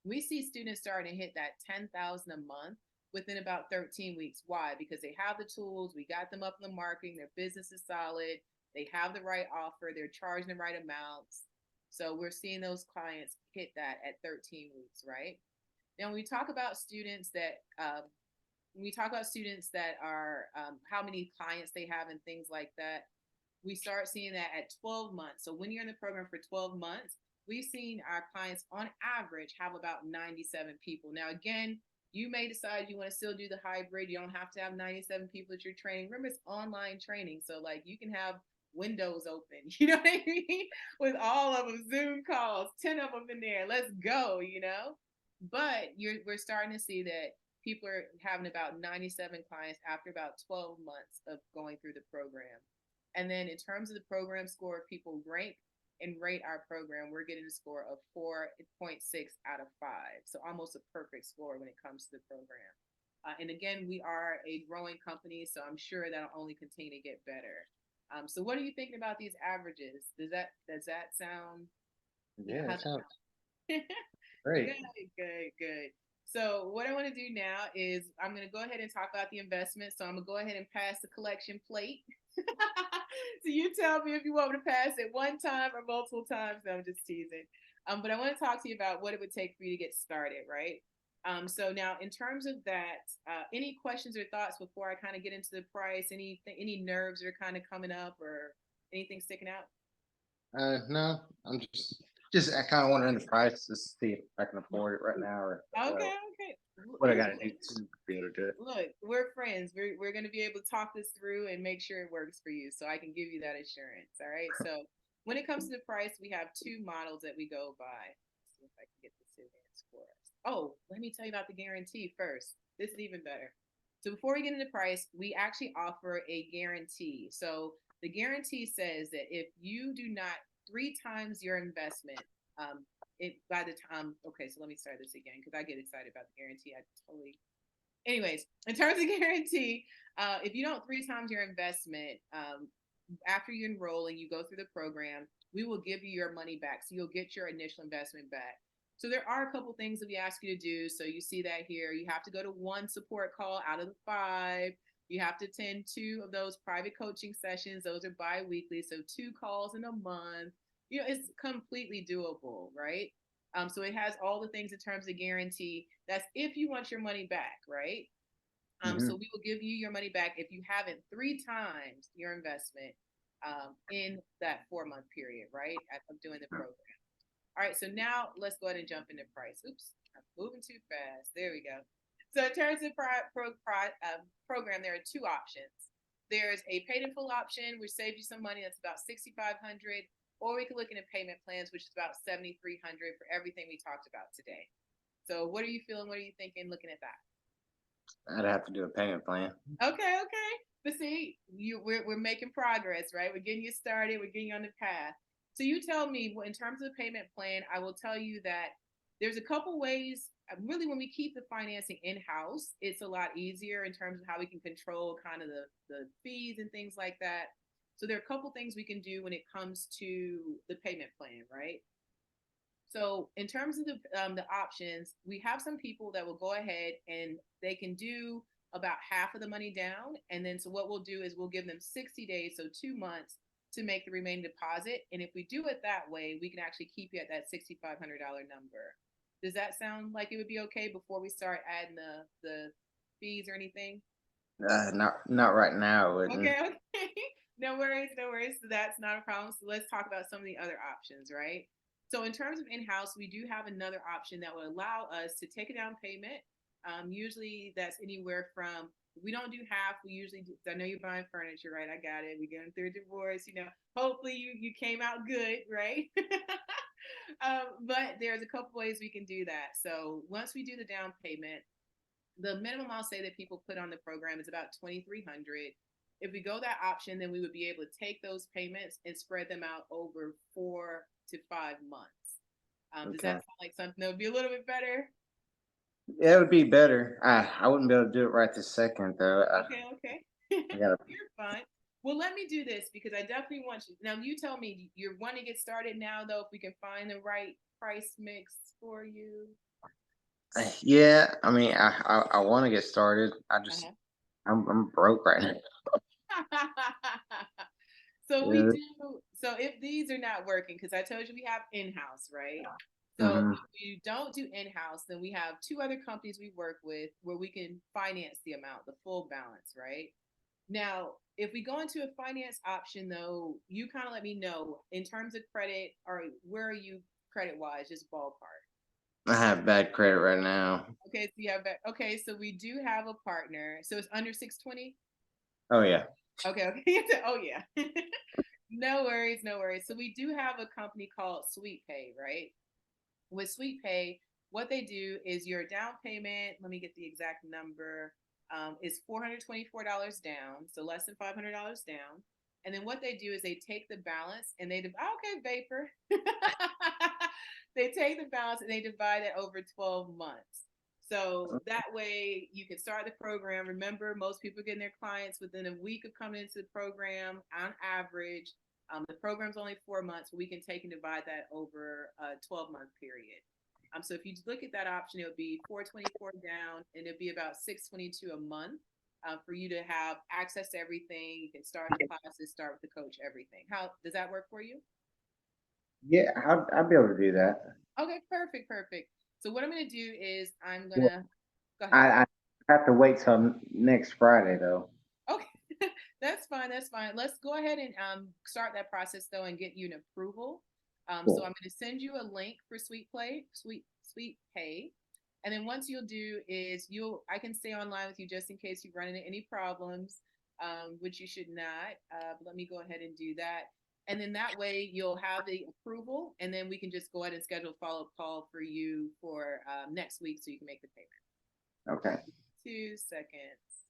we see students starting to hit that 10,000 a month within about 13 weeks. Why? Because they have the tools, we got them up in the marketing, their business is solid, they have the right offer, they're charging the right amounts. So we're seeing those clients hit that at 13 weeks, right? Now, when we talk about students that are how many clients they have and things like that, we start seeing that at 12 months. So when you're in the program for 12 months, we've seen our clients on average have about 97 people. Now, again, you may decide you want to still do the hybrid. You don't have to have 97 people that you're training. Remember, it's online training. So like you can have windows open, you know what I mean? With all of them, Zoom calls, 10 of them in there. Let's go, But we're starting to see that people are having about 97 clients after about 12 months of going through the program. And then in terms of the program score, people rank and rate our program, we're getting a score of 4.6 out of 5. So almost a perfect score when it comes to the program. And again, we are a growing company, so I'm sure that'll only continue to get better. So what are you thinking about these averages? Does that sound? Yeah, that sounds great. Good. So what I want to do now is I'm going to go ahead and talk about the investment. So I'm going to go ahead and pass the collection plate. So you tell me if you want me to pass it one time or multiple times. No, I'm just teasing. But I want to talk to you about what it would take for you to get started, right? So now in terms of that, any questions or thoughts before I kind of get into the price? Any nerves that are kind of coming up or anything sticking out? No, I'm just I kind of wondering the price to see if I can afford it right now or Okay. what I got to do to be able to do it. Look, we're friends. We're going to be able to talk this through and make sure it works for you, so I can give you that assurance. All right. So when it comes to the price, we have 2 models that we go by. Let's see if I can get this to advance for us. Oh, let me tell you about the guarantee first. This is even better. So before we get into price, we actually offer a guarantee. So the guarantee says that if you do not 3 times your investment it by the time, okay, so let me start this again because I get excited about the guarantee. I totally, anyways, in terms of guarantee, if you don't 3 times your investment, after you enroll and you go through the program, we will give you your money back. So you'll get your initial investment back. So there are a couple things that we ask you to do. So you see that here. You have to go to 1 support call out of the 5. You have to attend 2 of those private coaching sessions. Those are bi-weekly. So 2 calls in a month. It's completely doable, right? So it has all the things in terms of guarantee. That's if you want your money back, right? So we will give you your money back if you haven't 3 times your investment in that 4-month period, right? Of doing the program. All right, so now let's go ahead and jump into price. Oops, I'm moving too fast. There we go. So in terms of program, there are 2 options. There's a paid in full option, which saves you some money. That's about $6,500. Or we can look into payment plans, which is about $7,300 for everything we talked about today. So what are you feeling? What are you thinking looking at that? I'd have to do a payment plan. Okay. But see, we're making progress, right? We're getting you started. We're getting you on the path. So you tell me, in terms of the payment plan, I will tell you that there's a couple ways. Really, when we keep the financing in-house, it's a lot easier in terms of how we can control kind of the fees and things like that. So there are a couple things we can do when it comes to the payment plan, right? So in terms of the options, we have some people that will go ahead and they can do about half of the money down. And then so what we'll do is we'll give them 60 days, so 2 months, to make the remaining deposit. And if we do it that way, we can actually keep you at that $6,500 number. Does that sound like it would be okay before we start adding the fees or anything? Not right now. Okay. No worries. So that's not a problem. So let's talk about some of the other options, right? So in terms of in-house, we do have another option that will allow us to take a down payment. Usually that's anywhere from, we don't do half. We usually do, I know you're buying furniture, right? I got it. We're going through a divorce, hopefully you came out good, right? But there's a couple ways we can do that. So once we do the down payment, the minimum I'll say that people put on the program is about $2,300. If we go that option, then we would be able to take those payments and spread them out over 4 to 5 months. Does that sound like something that would be a little bit better? Yeah, it would be better. I wouldn't be able to do it right this second, though. Okay. I gotta... You're fine. Well, let me do this because I definitely want you. Now, you tell me, you're wanting to get started now, though, if we can find the right price mix for you. Yeah, I mean, I want to get started. I'm broke right now. So we do. So if these are not working, because I told you we have in-house, right? So if you don't do in-house, then we have 2 other companies we work with where we can finance the amount, the full balance, right? Now, if we go into a finance option, though, you kind of let me know in terms of credit, or where are you credit-wise, just ballpark? I have bad credit right now. Okay, so you have okay, so we do have a partner. So it's under 620? Oh yeah. Okay. Oh yeah. No worries. So we do have a company called Sweet Pay, right? With Sweet Pay, what they do is your down payment, let me get the exact number, is $424 down, so less than $500 down. And then what they do is they take the balance and okay, Vapor. They take the balance and they divide it over 12 months. So that way you can start the program. Remember, most people getting their clients within a week of coming into the program on average. The program's only 4 months, but we can take and divide that over a 12-month period. So if you look at that option, it would be $424 down, and it'd be about $622 a month for you to have access to everything. You can start the classes, start with the coach, everything. How does that work for you? Yeah, I'll be able to do that. Okay, perfect. So what I'm going to do is I'm going to go ahead. I have to wait till next Friday, though. Okay, that's fine. Let's go ahead and start that process, though, and get you an approval. Cool. So I'm going to send you a link for Sweet Pay. And then once you'll do is I can stay online with you just in case you run into any problems, which you should not. But let me go ahead and do that. And then that way you'll have the approval, and then we can just go ahead and schedule a follow-up call for you for next week so you can make the payment. Okay. 2 seconds.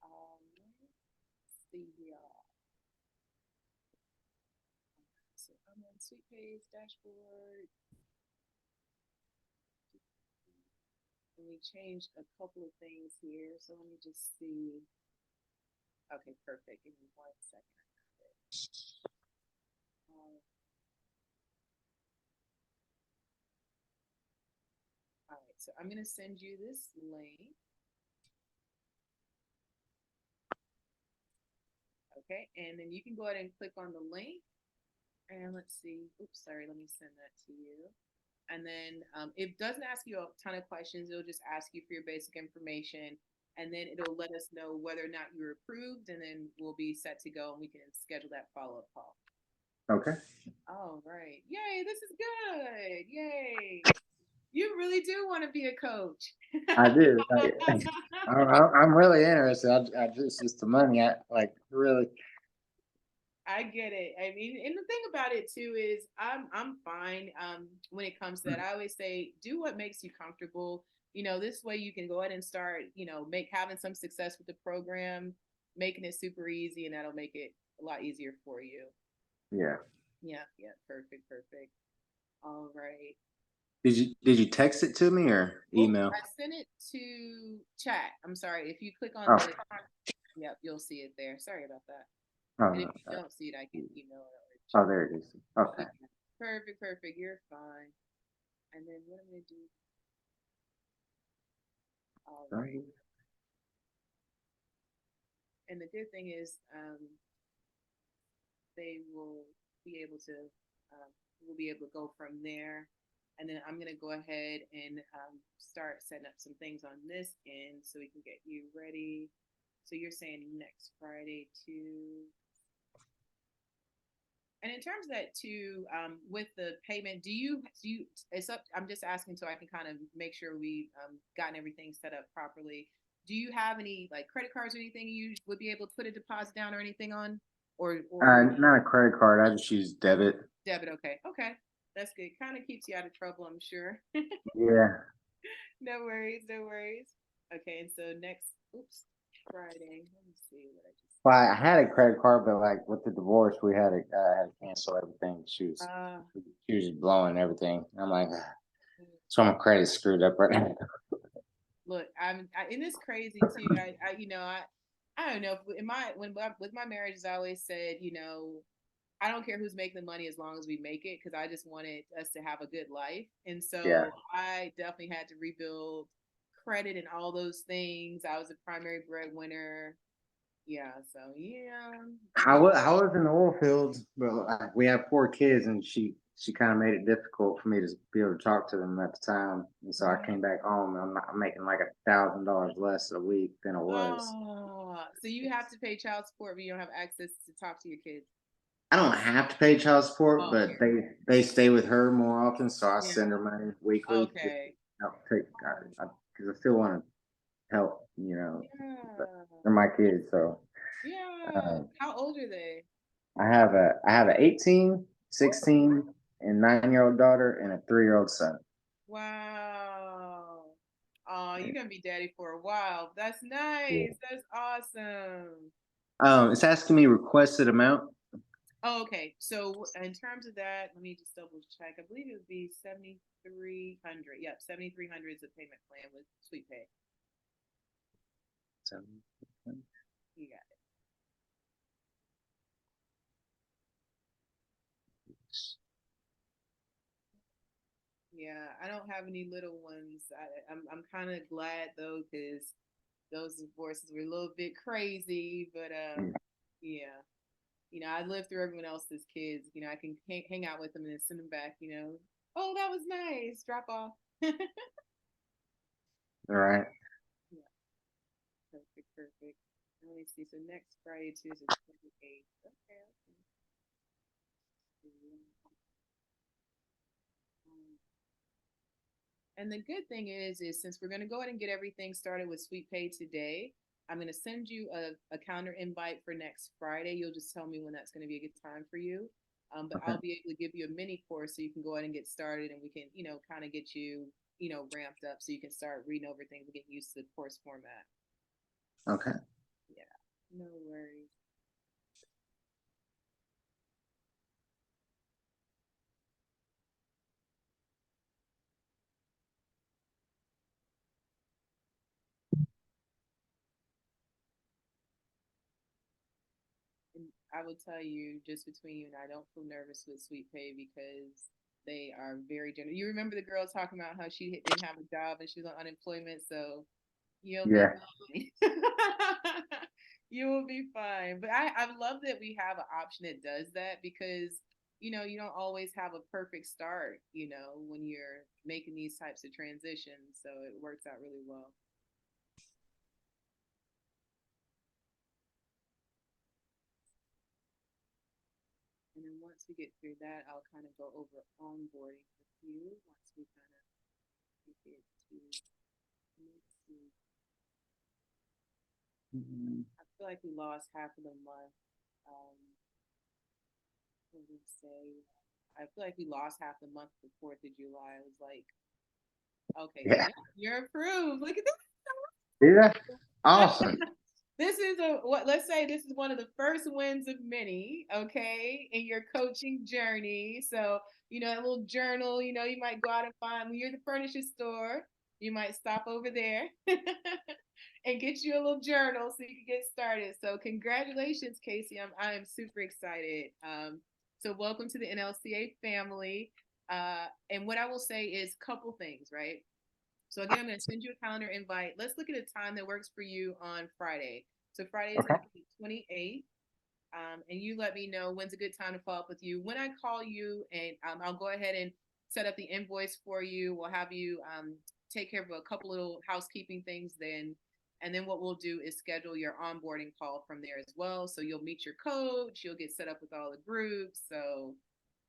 Let's see here. So I'm on Sweet Pay's dashboard. And we changed a couple of things here, so let me just see. Okay, perfect. Give me 1 second. All right, so I'm gonna send you this link. Okay, and then you can go ahead and click on the link. And let's see. Oops, sorry. Let me send that to you. And then it doesn't ask you a ton of questions. It'll just ask you for your basic information. And then it'll let us know whether or not you're approved. And then we'll be set to go and we can schedule that follow-up call. Okay. All right. Yay, this is good. Yay. You really do want to be a coach. I do. I'm really interested. I just it's the money. I like really. I get it. I mean, and the thing about it too is I'm fine when it comes to that. I always say do what makes you comfortable. This way you can go ahead and start, having some success with the program, making it super easy, and that'll make it a lot easier for you. Yeah. Yeah, perfect. All right. Did you text it to me or email? I sent it to chat. I'm sorry. If you click on the yep, you'll see it there. Sorry about that. Oh, And if no. you don't see it, I can email it. Oh, there it is. Okay. Perfect. You're fine. And then what I'm gonna do? All right. And the good thing is, they will be able to, we'll be able to go from there. And then I'm gonna go ahead and start setting up some things on this end so we can get you ready. So you're saying next Friday too. And in terms of that too, with the payment, do you, it's up, I'm just asking so I can kind of make sure we've gotten everything set up properly. Do you have any like credit cards or anything you would be able to put a deposit down or anything on? Or Not a credit card. I just use debit. Debit, okay. That's good. Kind of keeps you out of trouble, I'm sure. Yeah. No worries. Okay, and so next, Friday. Let me see what I just. Well, I had a credit card, but like with the divorce, we had to cancel everything. She was just blowing everything. I'm like, so my credit's screwed up right now. Look, and it's crazy too. I don't know. With my marriages, I always said, I don't care who's making the money as long as we make it, because I just wanted us to have a good life. And so Yeah. I definitely had to rebuild credit and all those things. I was a primary breadwinner. Yeah. So yeah. I was in the oil fields, but like, we have 4 kids, and she kind of made it difficult for me to be able to talk to them at the time. And so I came back home, and I'm making like $1,000 less a week than it was. Oh, so you have to pay child support, but you don't have access to talk to your kids. I don't have to pay child support, but they stay with her more often, so I send her money weekly. Okay. Because I still want to help, Yeah. they're my kids. So Yeah. How old are they? I have a 18, 16, and 9-year-old daughter and a 3-year-old son. Wow. Oh, you're gonna be daddy for a while. That's nice. Yeah. That's awesome. It's asking me requested amount. Oh, okay. So in terms of that, let me just double check. I believe it would be 7,300. Yep, 7,300 is the payment plan with Sweet Pay. You got it. Yeah, I don't have any little ones. I'm kind of glad though, because those divorces were a little bit crazy. But yeah, I lived through everyone else's kids. I can hang out with them and then send them back. Oh, that was nice. Drop off. All right. Yeah, perfect. Let me see. So next Friday, Tuesday, 28th. Okay. And the good thing is since we're going to go ahead and get everything started with Sweet Pay today, I'm going to send you a calendar invite for next Friday. You'll just tell me when that's going to be a good time for you. But Okay. I'll be able to give you a mini course so you can go ahead and get started, and we can, kind of get you, ramped up so you can start reading over things and get used to the course format. Okay. Yeah, no worries. I will tell you, just between you and I, don't feel nervous with Sweet Pay because they are very generous. You remember the girl talking about how she didn't have a job and she was on unemployment, so you'll be Yeah. fine. You will be fine. But I love that we have an option that does that because you don't always have a perfect start, when you're making these types of transitions. So it works out really well. And then once we get through that, I'll kind of go over onboarding with you once we kind of get to, let's see. I feel like we lost half of the month. What did we say? I feel like we lost half the month of the 4th of July. I was like, okay, so Yeah. you're approved. Look at this. Yeah. Awesome. This is let's say this is one of the first wins of many, okay, in your coaching journey. So, a little journal, you might go out and find when you're at the furniture store, you might stop over there and get you a little journal so you can get started. So congratulations, Kasey. I am super excited. So welcome to the NLCA family. And what I will say is a couple things, right? So again, I'm going to send you a calendar invite. Let's look at a time that works for you on Friday. So Friday is Okay. the 28th. And you let me know when's a good time to follow up with you. When I call you, and I'll go ahead and set up the invoice for you. We'll have you take care of a couple little housekeeping things then. And then what we'll do is schedule your onboarding call from there as well. So you'll meet your coach. You'll get set up with all the groups. So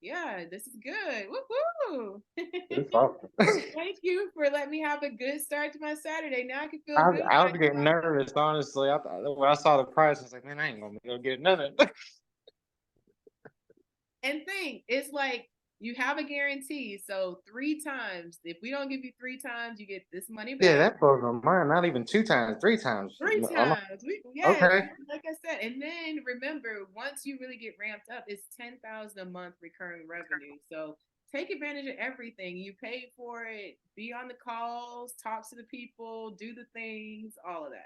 yeah, this is good. Woo-hoo! It's awesome. Thank you for letting me have a good start to my Saturday. Now I can feel I, good. I was getting nervous, honestly. I thought when I saw the price, I was like, man, I ain't gonna be able to get none. And think, it's like you have a guarantee. So 3 times. If we don't give you 3 times, you get this money Yeah, back. that blows my mind. Not even 2 times, 3 times. 3 times. Yes, Okay. like I said. And then remember, once you really get ramped up, it's 10,000 a month recurring revenue. So take advantage of everything. You paid for it. Be on the calls, talk to the people, do the things, all of that.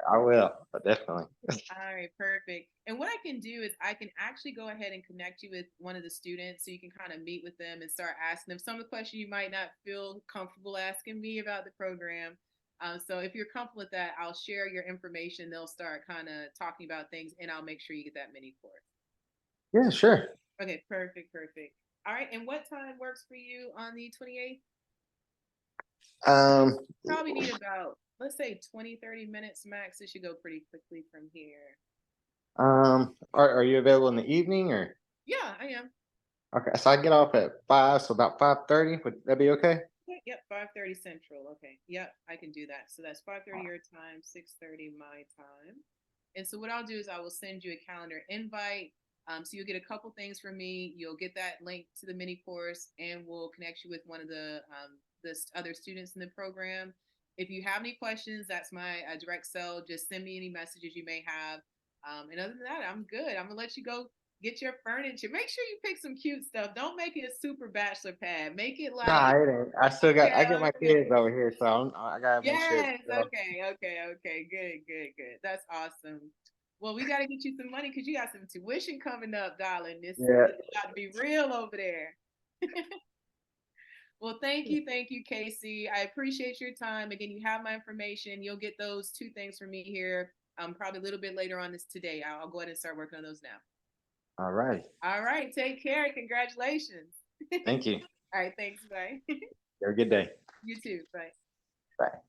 I will, definitely. All right, perfect. And what I can do is I can actually go ahead and connect you with one of the students so you can kind of meet with them and start asking them some of the questions you might not feel comfortable asking me about the program. So if you're comfortable with that, I'll share your information. They'll start kind of talking about things and I'll make sure you get that mini course. Yeah, sure. Okay, perfect. All right, and what time works for you on the 28th? Probably need about, let's say 20-30 minutes max. It should go pretty quickly from here. Are you available in the evening or? Yeah, I am. Okay, so I get off at 5, so about 5:30. Would that be okay? Yep, 5:30 Central. Okay, yep, I can do that. So that's 5:30 your time, 6:30 my time. And so what I'll do is I will send you a calendar invite. So you'll get a couple things from me. You'll get that link to the mini course, and we'll connect you with one of the other students in the program. If you have any questions, that's my direct cell. Just send me any messages you may have. And other than that, I'm good. I'm gonna let you go get your furniture. Make sure you pick some cute stuff. Don't make it a super bachelor pad. Make it like Nah, it ain't. I still got. I okay, get my okay. kids over here, so I gotta make sure. Yes, okay. Good. That's awesome. Well, we got to get you some money because you got some tuition coming up, darling. This Yeah. got to be real over there. Well, thank you, Kasey. I appreciate your time. Again, you have my information. You'll get those 2 things from me here. Probably a little bit later on this today. I'll go ahead and start working on those now. All right. All right. Take care. Congratulations. Thank you. All right. Thanks. Bye. Have a good day. You too. Bye. Bye.